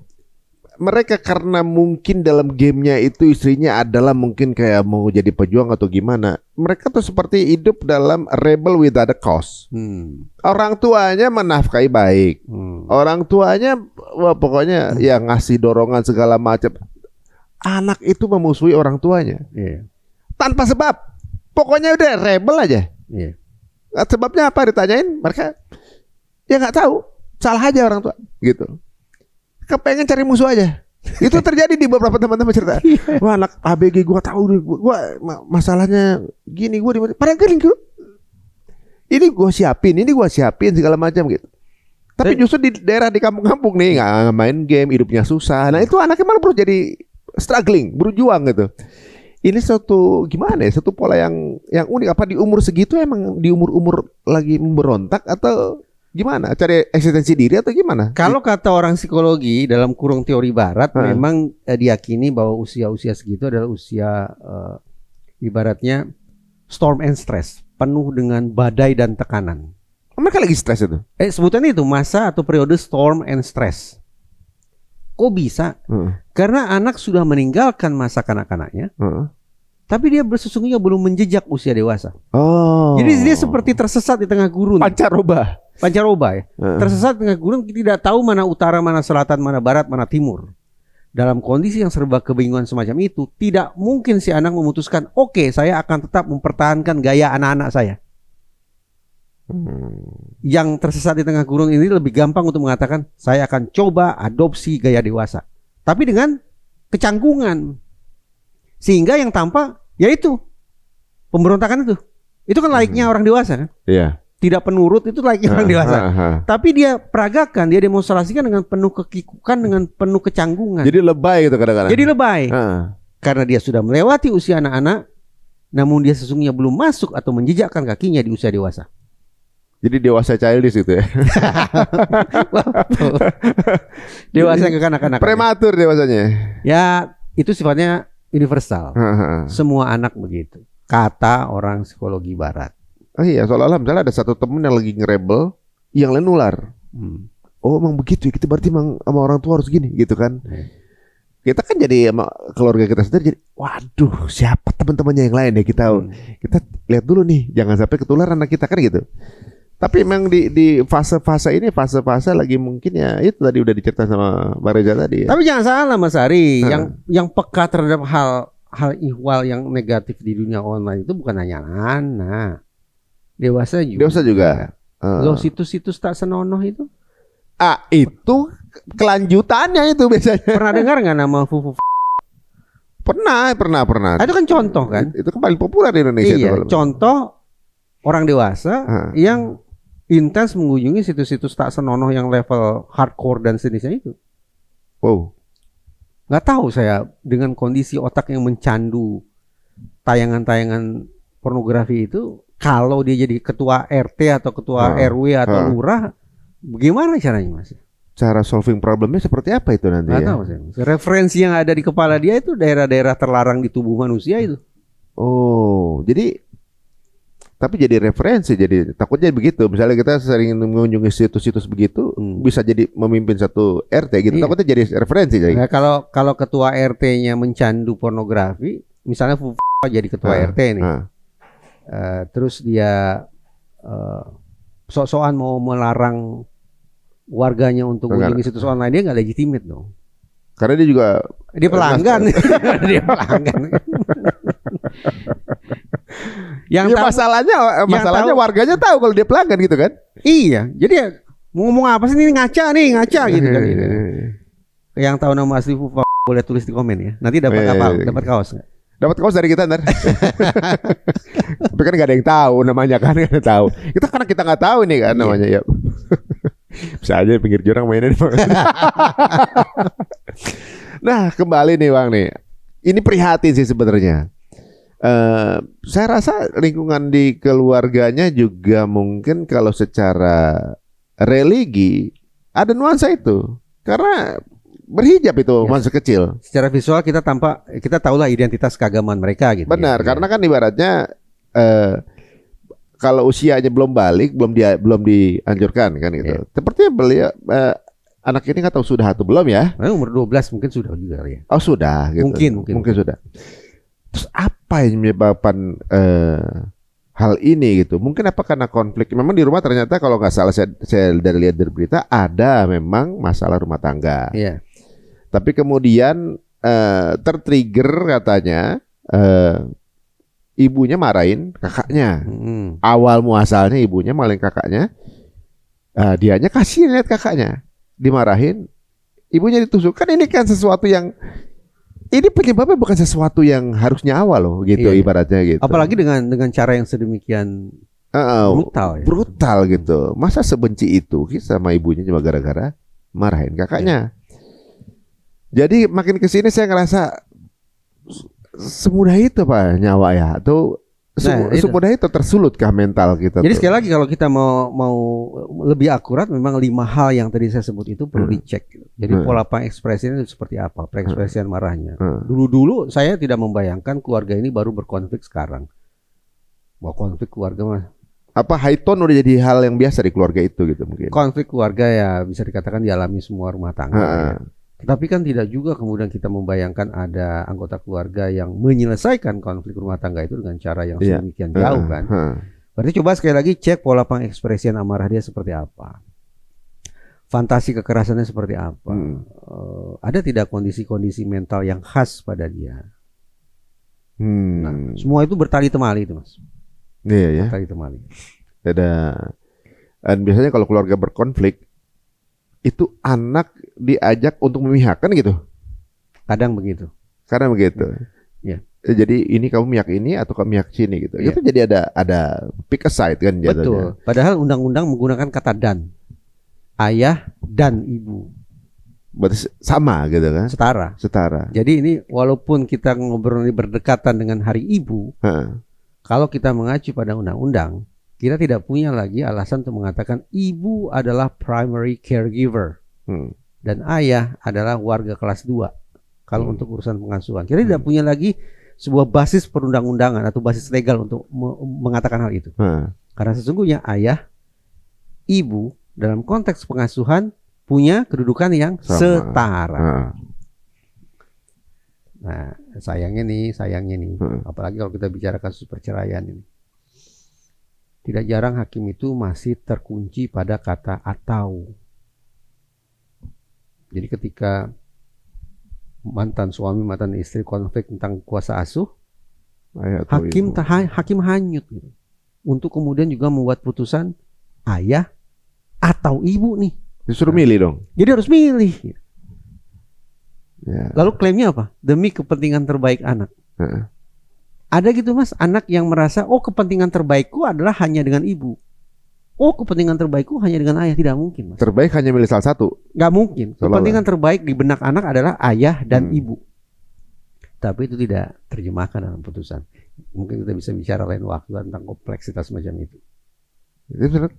mereka karena mungkin dalam gamenya itu istrinya adalah mungkin kayak mau jadi pejuang atau gimana. Mereka tuh seperti hidup dalam rebel without a cause. Orang tuanya menafkahi baik. Orang tuanya wah, pokoknya ya ngasih dorongan segala macam. Anak itu memusuhi orang tuanya. Tanpa sebab. Pokoknya udah rebel aja. Sebabnya apa ditanyain? Mereka ya nggak tahu. Salah aja orang tua gitu. Kepengen cari musuh aja. Itu terjadi di beberapa teman-teman cerita. Wah anak ABG gue tahu nih, gue masalahnya gini, gue di mana? Padahal gini, ini gue siapin segala macam gitu. Tapi justru di daerah di kampung-kampung nih nggak main game, hidupnya susah. Nah itu anaknya malah terus jadi struggling, berjuang gitu. Ini suatu gimana ya? Suatu pola yang unik. Apa di umur segitu emang di umur lagi memberontak atau gimana? Cari eksistensi diri atau gimana? Kalau kata orang psikologi dalam kurung teori barat memang diyakini bahwa usia-usia segitu adalah usia ibaratnya storm and stress, penuh dengan badai dan tekanan. Mereka lagi stres itu? Sebutannya itu masa atau periode storm and stress. Kok bisa? Karena anak sudah meninggalkan masa kanak-kanaknya, tapi dia sesungguhnya belum menjejak usia dewasa. Jadi dia seperti tersesat di tengah gurun. Pancaroba ya. Tersesat di tengah gurun, tidak tahu mana utara, mana selatan, mana barat, mana timur. Dalam kondisi yang serba kebingungan semacam itu, tidak mungkin si anak memutuskan, oke, saya akan tetap mempertahankan gaya anak-anak saya. Yang tersesat di tengah gurun ini lebih gampang untuk mengatakan, saya akan coba adopsi gaya dewasa. Tapi dengan kecanggungan. Sehingga yang tampak yaitu pemberontakan itu. Itu kan layaknya orang dewasa kan? Iya. Tidak penurut itu layaknya orang dewasa. Tapi dia peragakan, dia demonstrasikan dengan penuh kekikukan, dengan penuh kecanggungan. Jadi lebay gitu kadang-kadang. Jadi lebay. Karena dia sudah melewati usia anak-anak, namun dia sesungguhnya belum masuk atau menjejakkan kakinya di usia dewasa. Jadi dewasa childish gitu ya. Dewasa yang kekanak-kanakan. Prematur dewasanya. Ya, itu sifatnya universal. Semua anak begitu. Kata orang psikologi barat. Oh iya, seolah-olah misalnya ada satu temen yang lagi ngerebel, yang lain nular. Oh emang begitu ya, kita berarti emang sama orang tua harus gini gitu kan. Kita kan jadi sama keluarga kita sendiri jadi, waduh siapa teman-temannya yang lain ya kita lihat dulu nih, jangan sampai ketularan anak kita kan gitu. Tapi memang di fase-fase ini, fase-fase lagi mungkin ya itu tadi udah diceritakan sama Mbak Reza tadi ya. Tapi jangan salah Mas Ari, yang peka terhadap hal ihwal yang negatif di dunia online itu bukan hanya anak. Dewasa juga. Loh, situs-situs tak senonoh itu? Itu kelanjutannya itu biasanya. Pernah dengar nggak nama Fufu? Pernah. Itu kan contoh kan? Itu kan paling populer di Indonesia. Iya, contoh orang dewasa yang intens mengunjungi situs-situs tak senonoh yang level hardcore dan sejenisnya itu. Wow. Nggak tahu saya dengan kondisi otak yang mencandu tayangan-tayangan pornografi itu. Kalau dia jadi ketua RT atau ketua RW atau lurah, bagaimana caranya Mas? Cara solving problemnya seperti apa itu nanti? Nggak tahu saya. Referensi yang ada di kepala dia itu daerah-daerah terlarang di tubuh manusia itu. Oh, jadi tapi jadi referensi, jadi takutnya begitu. Misalnya kita sering mengunjungi situs-situs begitu, bisa jadi memimpin satu RT gitu. Takutnya jadi referensi. Nah, kalau ketua RT-nya mencandu pornografi, misalnya jadi ketua RT nih. Terus dia sok-sokan mau melarang warganya untuk mengunjungi situs online, dia nggak legitimate dong. Karena dia pelanggan. Dia pelanggan. Masalahnya warganya tahu kalau dia pelanggan gitu kan? Iya, jadi mau ngomong apa sih ini ngaca gitu kan. Gitu. Yang tahu nama asli Fufa boleh tulis di komen ya. Nanti dapat dapat kaos nggak? Dapat kaos dari kita ntar. Tapi kan gak ada yang tahu namanya kan, gak ada yang tahu. Kita karena kita nggak tahu nih kan namanya ya. Bisa aja pinggir jurang mainnya. Nah kembali nih Bang nih. Ini prihatin sih sebenarnya. Saya rasa lingkungan di keluarganya juga mungkin kalau secara religi ada nuansa itu. Karena berhijab itu masa kecil. Secara visual kita tahulah identitas keagamaan mereka gitu. Benar, ya. Karena kan ibaratnya kalau usianya belum balik, belum dianjurkan kan gitu. Ya. Sepertinya beliau anak ini nggak tahu sudah atau belum ya. Umur 12 mungkin sudah juga kali ya. Oh sudah gitu. Mungkin Sudah. Terus apa yang menyebabkan hal ini gitu? Mungkin apa karena konflik? Memang di rumah ternyata kalau nggak salah saya dari lihat dari berita ada memang masalah rumah tangga. Iya. Tapi kemudian tertrigger katanya ibunya marahin kakaknya. Awal muasalnya ibunya marahin kakaknya. Dianya kasih lihat kakaknya dimarahin, ibunya ditusuk. Kan ini kan sesuatu yang ini penyebabnya bukan sesuatu yang harus nyawa loh gitu, Iya. ibaratnya gitu. Apalagi dengan cara yang sedemikian brutal ya. Brutal gitu. Masa sebenci itu sama ibunya cuma gara-gara marahin kakaknya. Jadi makin kesini saya ngerasa semudah itu Pak nyawa ya. Atau semudah itu tersulut mental kita. Jadi sekali lagi kalau kita mau lebih akurat, memang 5 hal yang tadi saya sebut itu perlu dicek. Jadi pola pengekspresinya itu seperti apa, pengekspresian marahnya. Dulu saya tidak membayangkan keluarga ini baru berkonflik sekarang. Wah, konflik keluarga mah. Apa high tone udah jadi hal yang biasa di keluarga itu gitu mungkin. Konflik keluarga ya bisa dikatakan dialami semua rumah tangga. Ya. Tapi kan tidak juga kemudian kita membayangkan ada anggota keluarga yang menyelesaikan konflik rumah tangga itu dengan cara yang sedemikian jauh kan. Berarti coba sekali lagi cek pola pengekspresian amarah dia seperti apa. Fantasi kekerasannya seperti apa. Ada tidak kondisi-kondisi mental yang khas pada dia. Nah, semua itu bertali temali itu Mas. Iya ya. Bertali temali. Dan biasanya kalau keluarga berkonflik itu anak diajak untuk memihak kan gitu. Kadang begitu. Karena begitu. Ya. Jadi ini kamu mihak ini atau kamu mihak sini gitu. Itu jadi ada pick a side kan jadinya. Betul. Padahal undang-undang menggunakan kata dan. Ayah dan ibu. Berarti sama gitu kan. Setara. Jadi ini walaupun kita ngobrol ini berdekatan dengan hari ibu, kalau kita mengacu pada undang-undang, kita tidak punya lagi alasan untuk mengatakan ibu adalah primary caregiver dan ayah adalah warga kelas 2 kalau untuk urusan pengasuhan. Kita tidak punya lagi sebuah basis perundang-undangan atau basis legal untuk mengatakan hal itu. Karena sesungguhnya ayah, ibu dalam konteks pengasuhan punya kedudukan yang setara. Nah, sayangnya nih, apalagi kalau kita bicara kasus perceraian ini. Tidak jarang hakim itu masih terkunci pada kata atau. Jadi ketika mantan suami, mantan istri konflik tentang kuasa asuh, hakim hanyut gitu. Untuk kemudian juga membuat putusan ayah atau ibu nih. Disuruh milih dong. Jadi harus milih. Ya. Lalu klaimnya apa? Demi kepentingan terbaik anak. Ada gitu Mas, anak yang merasa kepentingan terbaikku adalah hanya dengan ibu. Kepentingan terbaikku hanya dengan ayah. Tidak mungkin Mas. Terbaik hanya milih salah satu. Gak mungkin. Kepentingan terbaik di benak anak adalah ayah dan ibu. Tapi itu tidak terjemahkan dalam putusan. Mungkin kita bisa bicara lain waktu tentang kompleksitas macam itu.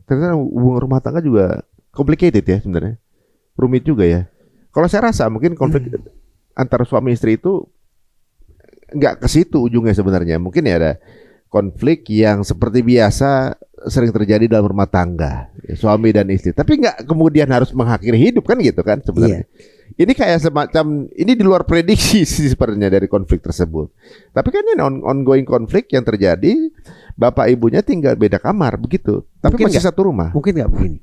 Ternyata hubungan rumah tangga juga complicated ya sebenarnya. Rumit juga ya. Kalau saya rasa mungkin konflik antara suami istri itu nggak ke situ ujungnya sebenarnya. Mungkin ya ada konflik yang seperti biasa sering terjadi dalam rumah tangga, suami dan istri. Tapi nggak kemudian harus mengakhiri hidup kan gitu kan sebenarnya. Ini kayak semacam ini di luar prediksi sih sebenarnya dari konflik tersebut. Tapi kan ini ongoing konflik yang terjadi, bapak ibunya tinggal beda kamar begitu. Tapi mungkin masih satu rumah. Mungkin nggak begini.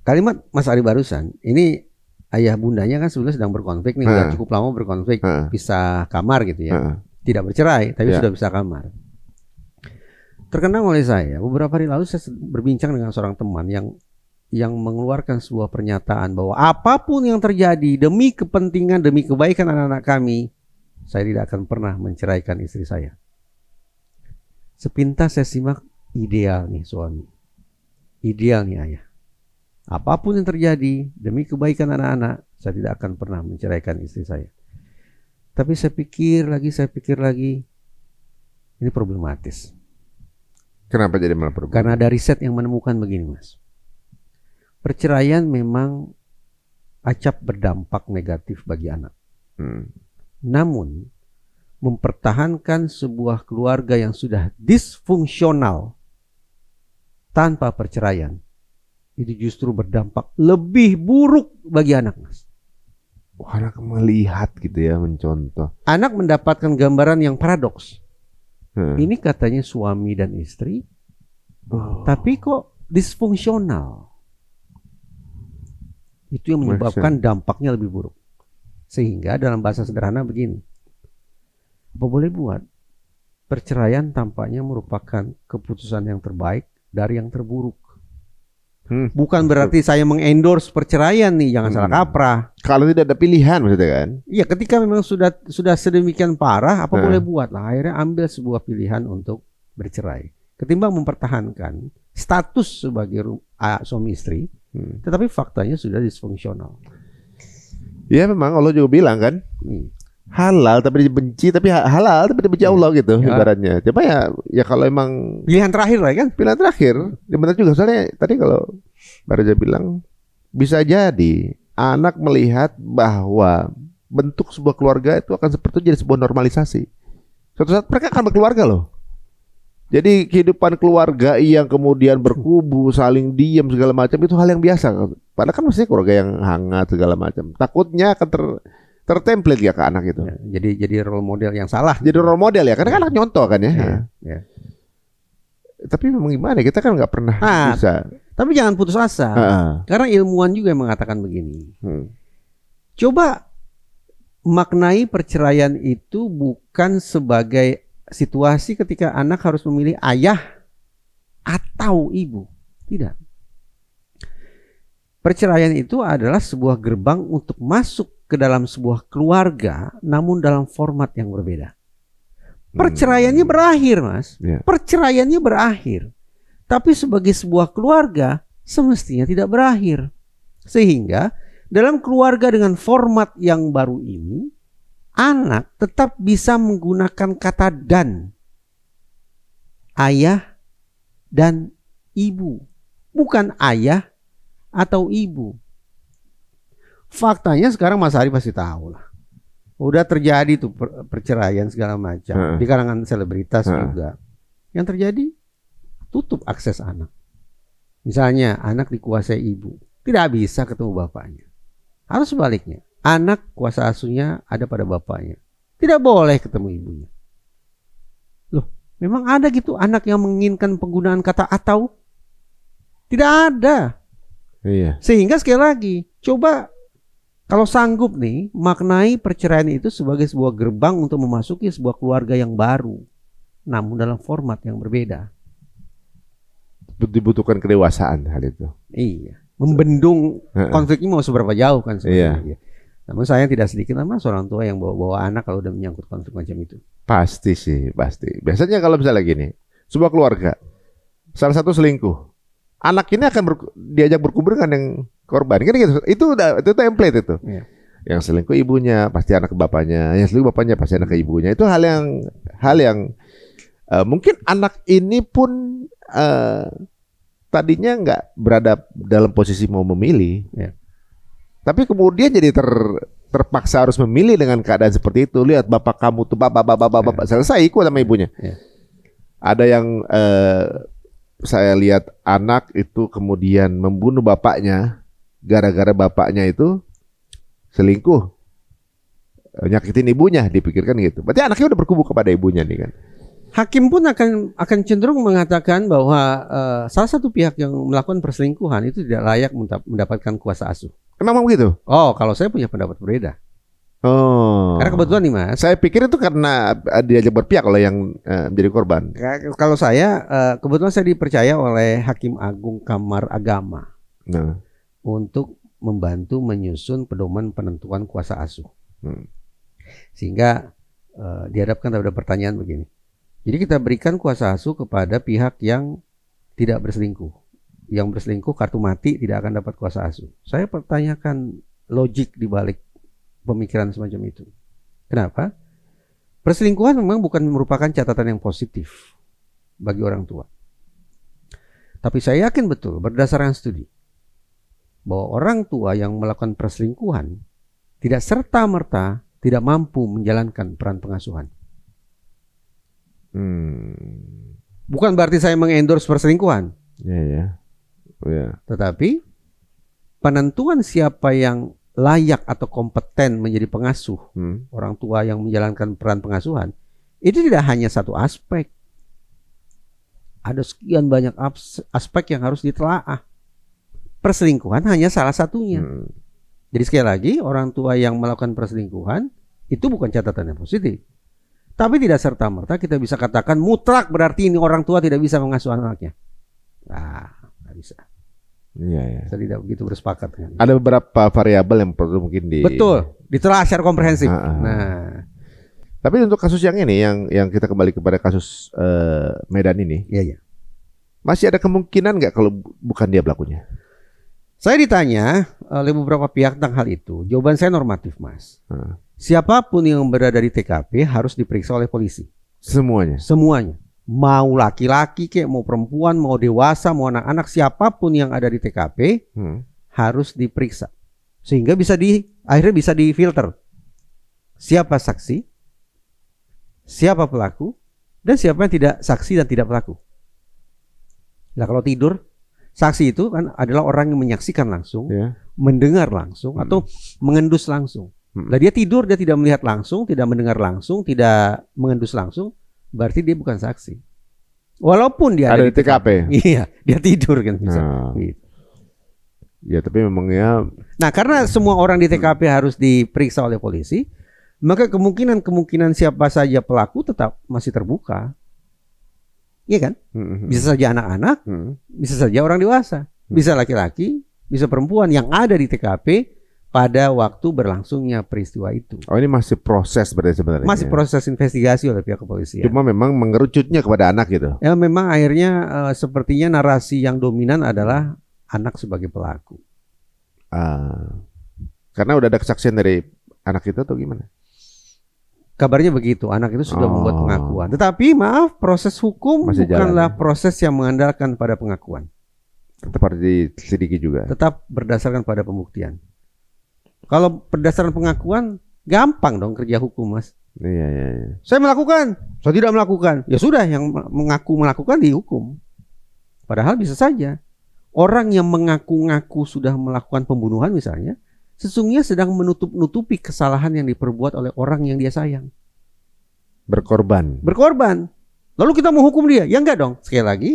Kalimat Mas Ari barusan, ini ayah bundanya kan sebetulnya sedang berkonflik nih, sudah cukup lama berkonflik, pisah kamar gitu ya. Tidak bercerai, tapi sudah pisah kamar. Terkenang oleh saya, beberapa hari lalu saya berbincang dengan seorang teman yang mengeluarkan sebuah pernyataan bahwa apapun yang terjadi demi kepentingan, demi kebaikan anak-anak kami, saya tidak akan pernah menceraikan istri saya. Sepintas saya simak, ideal nih suami, ideal nih ayah. Apapun yang terjadi demi kebaikan anak-anak, saya tidak akan pernah menceraikan istri saya. Tapi saya pikir lagi, ini problematis. Kenapa jadi malah problematis? Karena ada riset yang menemukan begini Mas. Perceraian memang acap berdampak negatif bagi anak. Namun, mempertahankan sebuah keluarga yang sudah disfungsional tanpa perceraian itu justru berdampak lebih buruk bagi anak, Mas. Anak melihat gitu ya, mencontoh. Anak mendapatkan gambaran yang paradoks. Hmm. Ini katanya suami dan istri, tapi kok disfungsional. Itu yang menyebabkan dampaknya lebih buruk. Sehingga dalam bahasa sederhana begini, apa boleh buat, perceraian tampaknya merupakan keputusan yang terbaik dari yang terburuk. Bukan berarti saya mengendorse perceraian nih, jangan salah kaprah. Kalau tidak ada pilihan maksudnya kan? Iya, ketika memang sudah sedemikian parah, apa boleh buat lah. Akhirnya ambil sebuah pilihan untuk bercerai, ketimbang mempertahankan status sebagai suami istri, tetapi faktanya sudah disfungsional. Ya memang Allah juga bilang kan, halal tapi dibenci, tapi halal tapi dibenci Allah gitu ibaratnya. Coba ya kalau emang pilihan terakhir lah kan? Pilihan terakhir. Ya benar juga, soalnya tadi kalau Barja bilang bisa jadi anak melihat bahwa bentuk sebuah keluarga itu akan seperti itu, jadi sebuah normalisasi. Suatu saat mereka akan berkeluarga loh. Jadi kehidupan keluarga yang kemudian berkubu, saling diam segala macam itu hal yang biasa. Padahal kan mestinya keluarga yang hangat segala macam. Takutnya akan tertemplate ya ke anak itu. Ya, jadi role model yang salah. Jadi role model ya, karena kan anak nyontoh kan ya. Ya. Tapi memang gimana, kita kan nggak pernah bisa. Tapi jangan putus asa, karena ilmuwan juga yang mengatakan begini. Coba maknai perceraian itu bukan sebagai situasi ketika anak harus memilih ayah atau ibu. Tidak. Perceraian itu adalah sebuah gerbang untuk masuk ke dalam sebuah keluarga, namun dalam format yang berbeda. Perceraiannya berakhir, Mas. Perceraiannya berakhir. Tapi sebagai sebuah keluarga, semestinya tidak berakhir. Sehingga dalam keluarga dengan format yang baru ini, anak tetap bisa menggunakan kata dan. Ayah dan ibu. Bukan ayah atau ibu. Faktanya sekarang Mas Ari pasti tahu lah. Udah terjadi tuh perceraian segala macam. Di kalangan selebritas juga. Yang terjadi, tutup akses anak. Misalnya anak dikuasai ibu, tidak bisa ketemu bapaknya. Harus sebaliknya, anak kuasa asuhnya ada pada bapaknya, tidak boleh ketemu ibunya. Loh, memang ada gitu anak yang menginginkan penggunaan kata atau? Tidak ada. Iya. Sehingga sekali lagi, coba kalau sanggup nih, maknai perceraian itu sebagai sebuah gerbang untuk memasuki sebuah keluarga yang baru, namun dalam format yang berbeda. Dibutuhkan kedewasaan hal itu. Iya, membendung konfliknya mau seberapa jauh kan sebenarnya. Iya. Namun saya tidak sedikit nama seorang tua yang bawa anak kalau udah menyangkut konflik macam itu. Pasti sih, pasti. Biasanya kalau misalnya gini, sebuah keluarga, salah satu selingkuh, anak ini akan diajak berkubur dengan yang korban. Kan gitu. Itu template itu. Iya. Yang selingkuh ibunya pasti anak ke bapaknya, yang selingkuh bapaknya pasti anak ke ibunya. Itu hal yang mungkin anak ini pun tadinya nggak berada dalam posisi mau memilih, tapi kemudian jadi terpaksa harus memilih dengan keadaan seperti itu. Lihat bapak kamu tuh bapak selesai ikut sama ibunya. Ada yang saya lihat anak itu kemudian membunuh bapaknya gara-gara bapaknya itu selingkuh, nyakitin ibunya, dipikirkan gitu. Berarti anaknya udah berkubu kepada ibunya nih kan. Hakim pun akan cenderung mengatakan bahwa salah satu pihak yang melakukan perselingkuhan itu tidak layak mendapatkan kuasa asuh. Kenapa begitu? Oh, kalau saya punya pendapat berbeda. Oh. Karena kebetulan nih Mas, saya pikir itu karena diajak berpihak oleh yang menjadi korban. Kalau saya kebetulan saya dipercaya oleh Hakim Agung Kamar Agama untuk membantu menyusun pedoman penentuan kuasa asuh. Sehingga dihadapkan pada pertanyaan begini. Jadi kita berikan kuasa asuh kepada pihak yang tidak berselingkuh. Yang berselingkuh kartu mati tidak akan dapat kuasa asuh. Saya pertanyakan logik di balik pemikiran semacam itu. Kenapa? Perselingkuhan memang bukan merupakan catatan yang positif bagi orang tua. Tapi saya yakin betul berdasarkan studi bahwa orang tua yang melakukan perselingkuhan tidak serta-merta tidak mampu menjalankan peran pengasuhan. Bukan berarti saya mengendorse perselingkuhan. Ya. Ya. Tetapi penentuan siapa yang layak atau kompeten menjadi pengasuh, orang tua yang menjalankan peran pengasuhan, itu tidak hanya satu aspek. Ada sekian banyak aspek yang harus ditelaah. Perselingkuhan hanya salah satunya. Jadi sekali lagi, orang tua yang melakukan perselingkuhan itu bukan catatan yang positif. Tapi tidak serta-merta kita bisa katakan mutlak berarti ini orang tua tidak bisa mengasuh anaknya. Nah, nggak bisa. Iya. Saya tidak begitu bersepakat dengan itu. Ada beberapa variabel yang perlu mungkin Betul, ditelaah secara komprehensif. Nah, tapi untuk kasus yang ini, yang kita kembali kepada kasus Medan ini, iya. masih ada kemungkinan nggak kalau bukan dia pelakunya? Saya ditanya oleh beberapa pihak tentang hal itu. Jawaban saya normatif, Mas. Siapapun yang berada di TKP harus diperiksa oleh polisi. Semuanya. Mau laki-laki kayak mau perempuan, mau dewasa, mau anak-anak, siapapun yang ada di TKP harus diperiksa. Sehingga akhirnya bisa difilter. Siapa saksi, siapa pelaku, dan siapa yang tidak saksi dan tidak pelaku. Nah, kalau tidur, saksi itu kan adalah orang yang menyaksikan langsung, mendengar langsung, atau mengendus langsung. Nah, dia tidur, dia tidak melihat langsung, tidak mendengar langsung, tidak mengendus langsung, berarti dia bukan saksi. Walaupun dia ada di TKP. Iya, dia tidur kan bisa. Gitu. Ya, tapi memang ya. Nah, karena semua orang di TKP harus diperiksa oleh polisi, maka kemungkinan siapa saja pelaku tetap masih terbuka. Iya kan? Bisa saja anak-anak, bisa saja orang dewasa, bisa laki-laki, bisa perempuan yang ada di TKP pada waktu berlangsungnya peristiwa itu. Oh, ini masih proses berarti sebenarnya. Masih proses investigasi oleh pihak kepolisian. Cuma memang mengerucutnya kepada anak gitu. Ya, memang akhirnya sepertinya narasi yang dominan adalah anak sebagai pelaku. Karena udah ada kesaksian dari anak itu atau gimana? Kabarnya begitu, anak itu sudah membuat pengakuan. Tetapi maaf, proses hukum masih bukanlah jalan, proses yang mengandalkan pada pengakuan. Tetap harus diselidiki juga. Tetap berdasarkan pada pembuktian. Kalau berdasarkan pengakuan, gampang dong kerja hukum, Mas. Iya. Saya melakukan, saya tidak melakukan. Ya sudah, yang mengaku melakukan dihukum. Padahal bisa saja orang yang mengaku-ngaku sudah melakukan pembunuhan misalnya, sesungguhnya sedang menutup-nutupi kesalahan yang diperbuat oleh orang yang dia sayang. Berkorban. Lalu kita mau hukum dia? Ya enggak dong. Sekali lagi,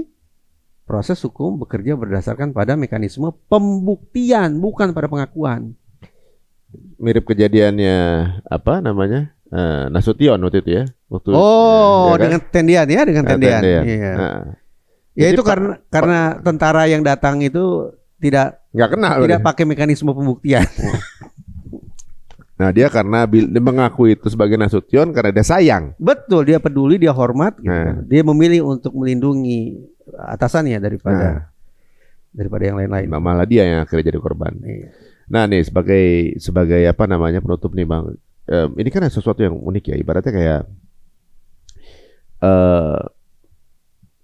proses hukum bekerja berdasarkan pada mekanisme pembuktian, bukan pada pengakuan. Mirip kejadiannya apa namanya Nasution waktu itu ya. Waktu, ya kan? Dengan tendian ya, dengan tendian. Iya. Ya itu karena tentara yang datang itu nggak pakai mekanisme pembuktian. Nah, dia karena mengaku itu sebagai Nasution karena dia sayang. Betul, dia peduli, dia hormat gitu kan. Dia memilih untuk melindungi atasannya daripada yang lain-lain. Malah dia yang akhirnya jadi korban. Iya. Nah, nih sebagai apa namanya penutup nih, Bang. Ini kan ada sesuatu yang unik ya, ibaratnya kayak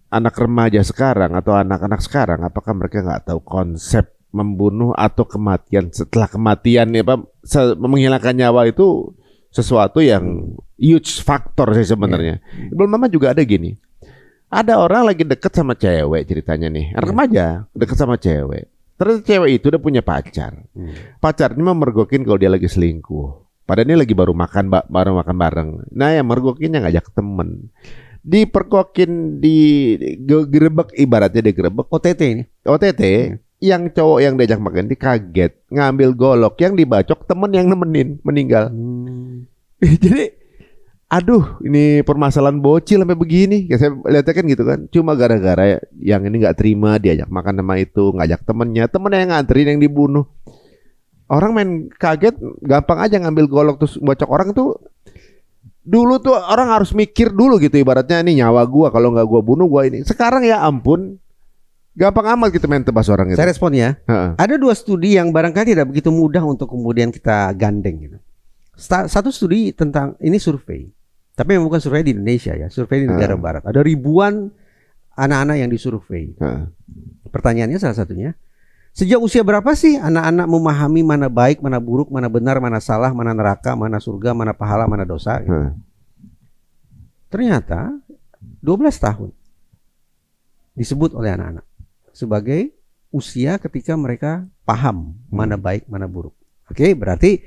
anak remaja sekarang atau anak-anak sekarang, apakah mereka nggak tahu konsep membunuh atau kematian setelah kematian ya, Pak? Menghilangkan nyawa itu sesuatu yang huge factor sih sebenarnya. Belum lama juga ada gini. Ada orang lagi deket sama cewek ceritanya nih, anak remaja deket sama cewek. Terus cewek itu udah punya pacar. Pacarnya memergokin kalau dia lagi selingkuh. Padahal ini lagi baru makan bareng. Nah, yang mergokinnya ngajak temen. Dipergokin, digerebek, ibaratnya digerebek. OTT. Yang cowok yang diajak makan dikaget, ngambil golok, yang dibacok temen yang nemenin meninggal. Jadi aduh, ini permasalahan bocil sampai begini. Ya, saya lihatnya kan gitu kan. Cuma gara-gara yang ini nggak terima diajak makan sama itu, ngajak temennya yang nganterin yang dibunuh. Orang main kaget, gampang aja ngambil golok terus bocok orang tuh. Dulu tuh orang harus mikir dulu gitu, ibaratnya ini nyawa gua, kalau nggak gua bunuh gua ini. Sekarang ya ampun, gampang amat gitu main tebas orang itu. Saya respon ya. Ada 2 studi yang barangkali tidak begitu mudah untuk kemudian kita gandeng gitu. Satu studi tentang ini survei. Tapi memang bukan survei di Indonesia ya, survei di negara barat. Ada ribuan anak-anak yang disurvei. Pertanyaannya salah satunya, sejak usia berapa sih anak-anak memahami mana baik, mana buruk, mana benar, mana salah, mana neraka, mana surga, mana pahala, mana dosa gitu. Ternyata 12 tahun disebut oleh anak-anak sebagai usia ketika mereka paham mana baik, mana buruk. Oke, berarti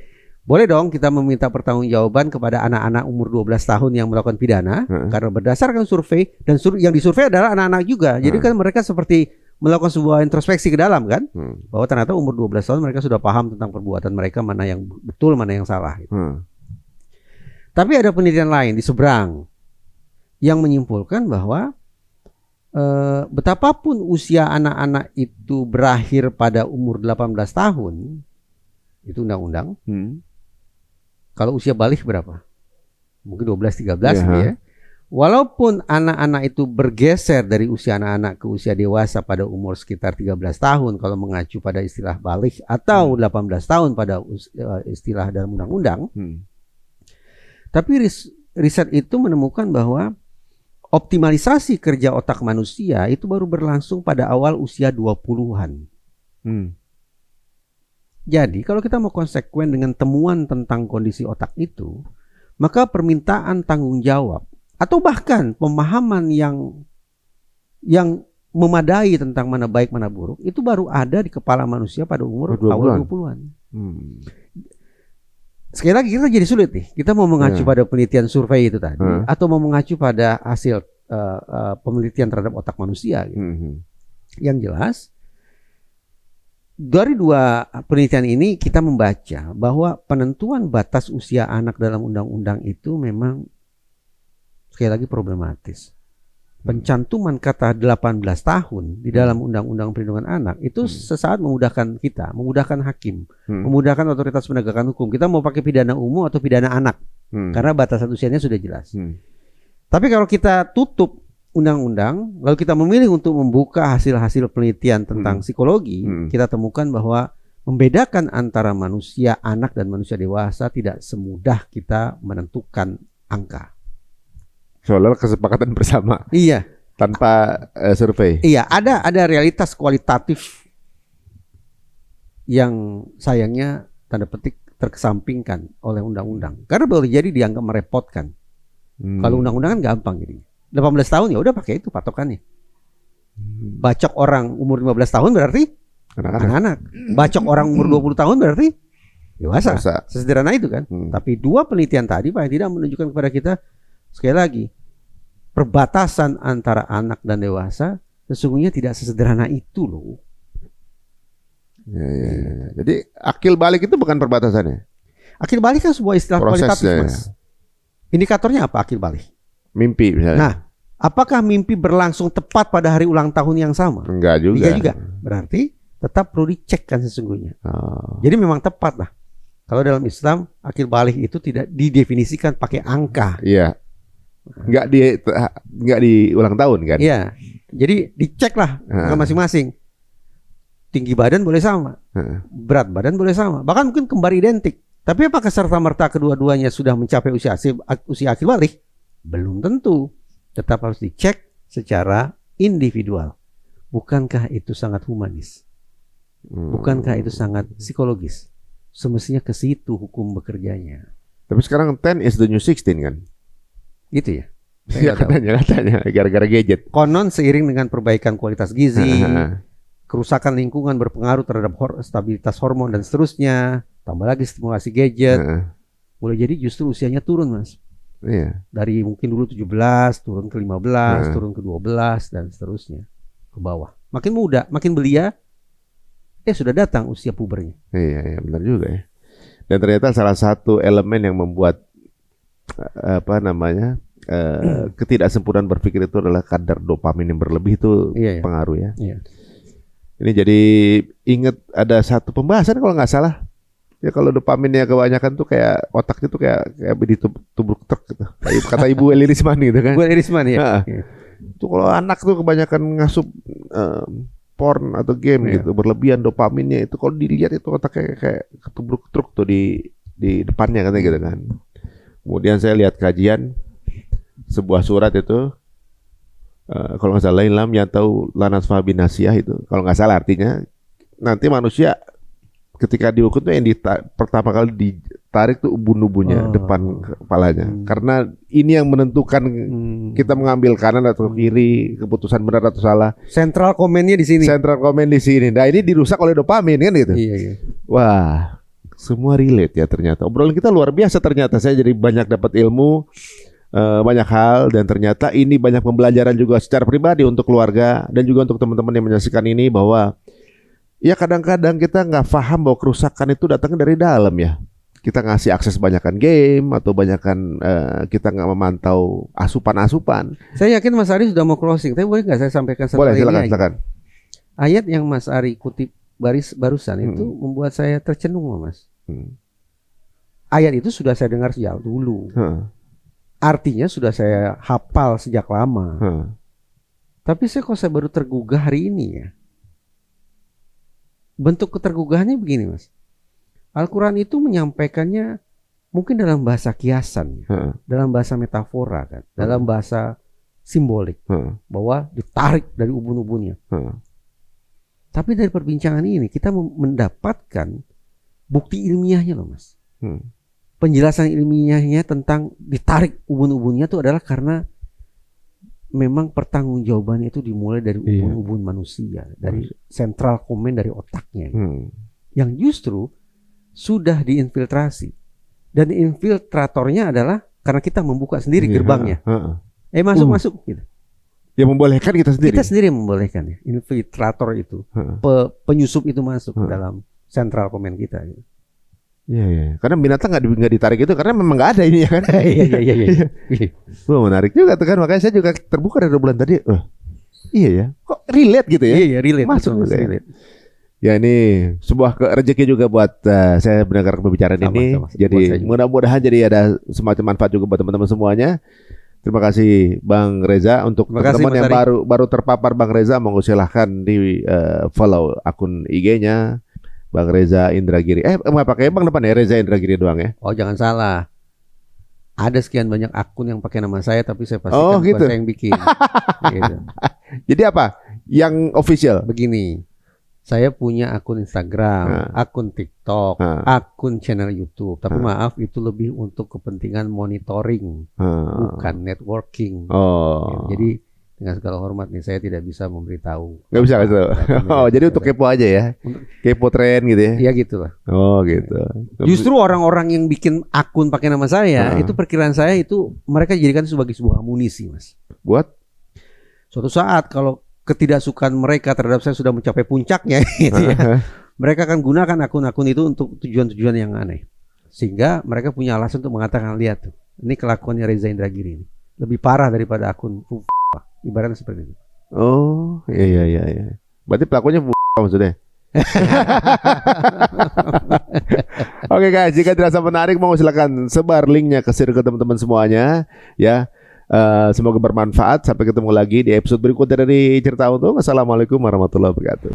boleh dong kita meminta pertanggungjawaban kepada anak-anak umur 12 tahun yang melakukan pidana karena berdasarkan survei dan yang disurvei adalah anak-anak juga. Jadi kan mereka seperti melakukan sebuah introspeksi ke dalam kan, bahwa ternyata umur 12 tahun mereka sudah paham tentang perbuatan mereka, mana yang betul, mana yang salah. Gitu. Tapi ada penelitian lain di seberang yang menyimpulkan bahwa betapapun usia anak-anak itu berakhir pada umur 18 tahun, itu undang-undang. Kalau usia balik berapa? Mungkin 12-13 ya. Walaupun anak-anak itu bergeser dari usia anak-anak ke usia dewasa pada umur sekitar 13 tahun kalau mengacu pada istilah balik atau 18 tahun pada istilah dalam undang-undang. Tapi riset itu menemukan bahwa optimalisasi kerja otak manusia itu baru berlangsung pada awal usia 20-an. Jadi kalau kita mau konsekuen dengan temuan tentang kondisi otak itu, maka permintaan tanggung jawab atau bahkan pemahaman yang memadai tentang mana baik mana buruk itu baru ada di kepala manusia pada umur awal 20-an. Sekali lagi kita jadi sulit nih. Kita mau mengacu pada penelitian survei itu tadi atau mau mengacu pada hasil penelitian terhadap otak manusia gitu. Yang jelas dari dua penelitian ini kita membaca bahwa penentuan batas usia anak dalam undang-undang itu memang sekali lagi problematis. Pencantuman kata 18 tahun di dalam Undang-Undang Perlindungan Anak itu sesaat memudahkan kita, memudahkan hakim, memudahkan otoritas penegakan hukum. Kita mau pakai pidana umum atau pidana anak, karena batasan usianya sudah jelas. Tapi kalau kita tutup undang-undang, lalu kita memilih untuk membuka hasil-hasil penelitian tentang psikologi, kita temukan bahwa membedakan antara manusia anak dan manusia dewasa tidak semudah kita menentukan angka. Soalnya kesepakatan bersama. Iya. Tanpa survei. Iya, ada realitas kualitatif yang sayangnya tanda petik terkesampingkan oleh undang-undang. Karena boleh jadi dianggap merepotkan. Kalau undang-undang kan gampang jadi. 18 tahun ya udah pakai itu patokannya. Bacok orang umur 15 tahun berarti anak-anak. Bacok orang umur 20 tahun berarti dewasa. Sesederhana itu kan. Tapi dua penelitian tadi paling tidak menunjukkan kepada kita sekali lagi, perbatasan antara anak dan dewasa sesungguhnya tidak sesederhana itu loh. Ya. Jadi akil balik itu bukan perbatasannya. Akil balik kan sebuah istilah kualitatif, Mas. Indikatornya apa akil balik? Mimpi misalnya. Nah, apakah mimpi berlangsung tepat pada hari ulang tahun yang sama? Enggak juga. Berarti tetap perlu dicek kan sesungguhnya. Jadi memang tepat lah. Kalau dalam Islam akil balik itu tidak didefinisikan pakai angka. Iya. Enggak di ulang tahun kan? Iya. Jadi dicek lah masing-masing. Tinggi badan boleh sama, berat badan boleh sama, bahkan mungkin kembar identik. Tapi apakah serta-merta kedua-duanya sudah mencapai usia akil balik? Belum tentu. Tetap harus dicek secara individual. Bukankah itu sangat humanis? Bukankah itu sangat psikologis? Semestinya ke situ hukum bekerjanya. Tapi sekarang 10 is the new 16 kan? Gitu ya? Ya katanya gara-gara gadget. Konon seiring dengan perbaikan kualitas gizi, kerusakan lingkungan berpengaruh terhadap stabilitas hormon dan seterusnya, tambah lagi stimulasi gadget, boleh jadi justru usianya turun, Mas. Iya. Dari mungkin dulu 17 turun ke 15, turun ke 12 dan seterusnya ke bawah. Makin muda, makin belia, sudah datang usia pubernya. Iya, benar juga ya. Dan ternyata salah satu elemen yang membuat ketidaksempurnaan berpikir itu adalah kadar dopamin yang berlebih itu pengaruh ya. Iya. Ini jadi ingat ada satu pembahasan kalau nggak salah. Ya kalau dopaminnya kebanyakan tuh kayak otaknya tuh kayak ditubruk truk gitu. Kata Ibu Eli Risman gitu kan. Bu Eli Risman ya. Tuh kalau anak tuh kebanyakan ngasup porn atau game gitu, berlebihan dopaminnya itu kalau dilihat itu otaknya kayak ketubruk truk tuh di depannya katanya gitu kan. Kemudian saya lihat kajian sebuah surat itu kalau nggak salah lam yang tahu lanas fabinasiah itu kalau nggak salah artinya nanti manusia ketika dihukum tuh yang pertama kali tarik tuh ubun-ubunnya depan kepalanya. Karena ini yang menentukan kita mengambil kanan atau kiri, keputusan benar atau salah. Central command-nya di sini. Central command di sini. Nah, ini dirusak oleh dopamin kan gitu. Iya. Wah, semua relate ya ternyata. Obrolan kita luar biasa ternyata. Saya jadi banyak dapat ilmu, banyak hal, dan ternyata ini banyak pembelajaran juga secara pribadi untuk keluarga dan juga untuk teman-teman yang menyaksikan ini, bahwa ya kadang-kadang kita nggak paham bahwa kerusakan itu datangnya dari dalam ya. Kita ngasih akses banyakkan game atau banyakkan kita nggak memantau asupan-asupan. Saya yakin Mas Ari sudah mau closing, tapi boleh nggak saya sampaikan satu Boleh, ini aja? silakan. Ayat yang Mas Ari kutip barusan itu membuat saya tercenung, Mas. Ayat itu sudah saya dengar sejak dulu. Artinya sudah saya hafal sejak lama. Tapi saya baru tergugah hari ini ya. Bentuk ketergugahannya begini, Mas. Al-Quran itu menyampaikannya mungkin dalam bahasa kiasan, dalam bahasa metafora kan, dalam bahasa simbolik, bahwa ditarik dari ubun-ubunnya. Tapi dari perbincangan ini kita mendapatkan bukti ilmiahnya loh, Mas. Penjelasan ilmiahnya tentang ditarik ubun-ubunnya itu adalah karena memang pertanggungjawabannya itu dimulai dari ubun-ubun manusia, dari central command, dari otaknya, yang justru sudah diinfiltrasi, dan infiltratornya adalah karena kita membuka sendiri gerbangnya. Masuk gitu. Ya membolehkan kita sendiri. Kita sendiri membolehkan ya. Infiltrator itu, penyusup itu masuk ke dalam central command kita. Gitu. Iya. Karena binatang nggak ditarik itu karena memang nggak ada ini ya kan. Iya. Wah, menarik juga tuh kan, makanya saya juga terbuka dari bulan tadi. Iya ya, kok relate gitu ya? Iya, relate. Masuk juga relate. Ya ini sebuah rezeki juga buat saya mendengar pembicaraan ini. Jadi mudah-mudahan jadi ada semacam manfaat juga buat teman-teman semuanya. Terima kasih Bang Reza. Untuk teman-teman yang baru terpapar Bang Reza, monggo silahkan di follow akun IG-nya Bang Reza Indragiri. Nggak pakai Bang depan ya, Reza Indragiri doang ya? Oh jangan salah. Ada sekian banyak akun yang pakai nama saya, tapi saya pastikan bukan saya yang bikin. Gitu. Jadi apa? Yang official? Begini. Saya punya akun Instagram, akun TikTok, akun channel YouTube. Tapi maaf, itu lebih untuk kepentingan monitoring, bukan networking. Jadi dengan segala hormat nih, saya tidak bisa memberitahu. Nggak bisa gitu. Jadi untuk kepo aja ya, kepo tren gitu ya? Iya gitulah. Oh gitu. Justru orang-orang yang bikin akun pakai nama saya, itu perkiraan saya itu mereka jadikan sebagai sebuah amunisi, Mas. Buat? Suatu saat kalau ketidaksukaan mereka terhadap saya sudah mencapai puncaknya, gitu ya, mereka akan gunakan akun-akun itu untuk tujuan-tujuan yang aneh, sehingga mereka punya alasan untuk mengatakan, lihat tuh, ini kelakuannya Reza Indragiri ini lebih parah daripada akun ibaratnya seperti itu. Oh iya. Berarti pelakunya maksudnya. Oke guys, jika dirasa menarik, mau silakan sebar linknya ke circle teman-teman semuanya ya. Semoga bermanfaat. Sampai ketemu lagi di episode berikutnya dari Cerita Untung. Assalamualaikum warahmatullahi wabarakatuh.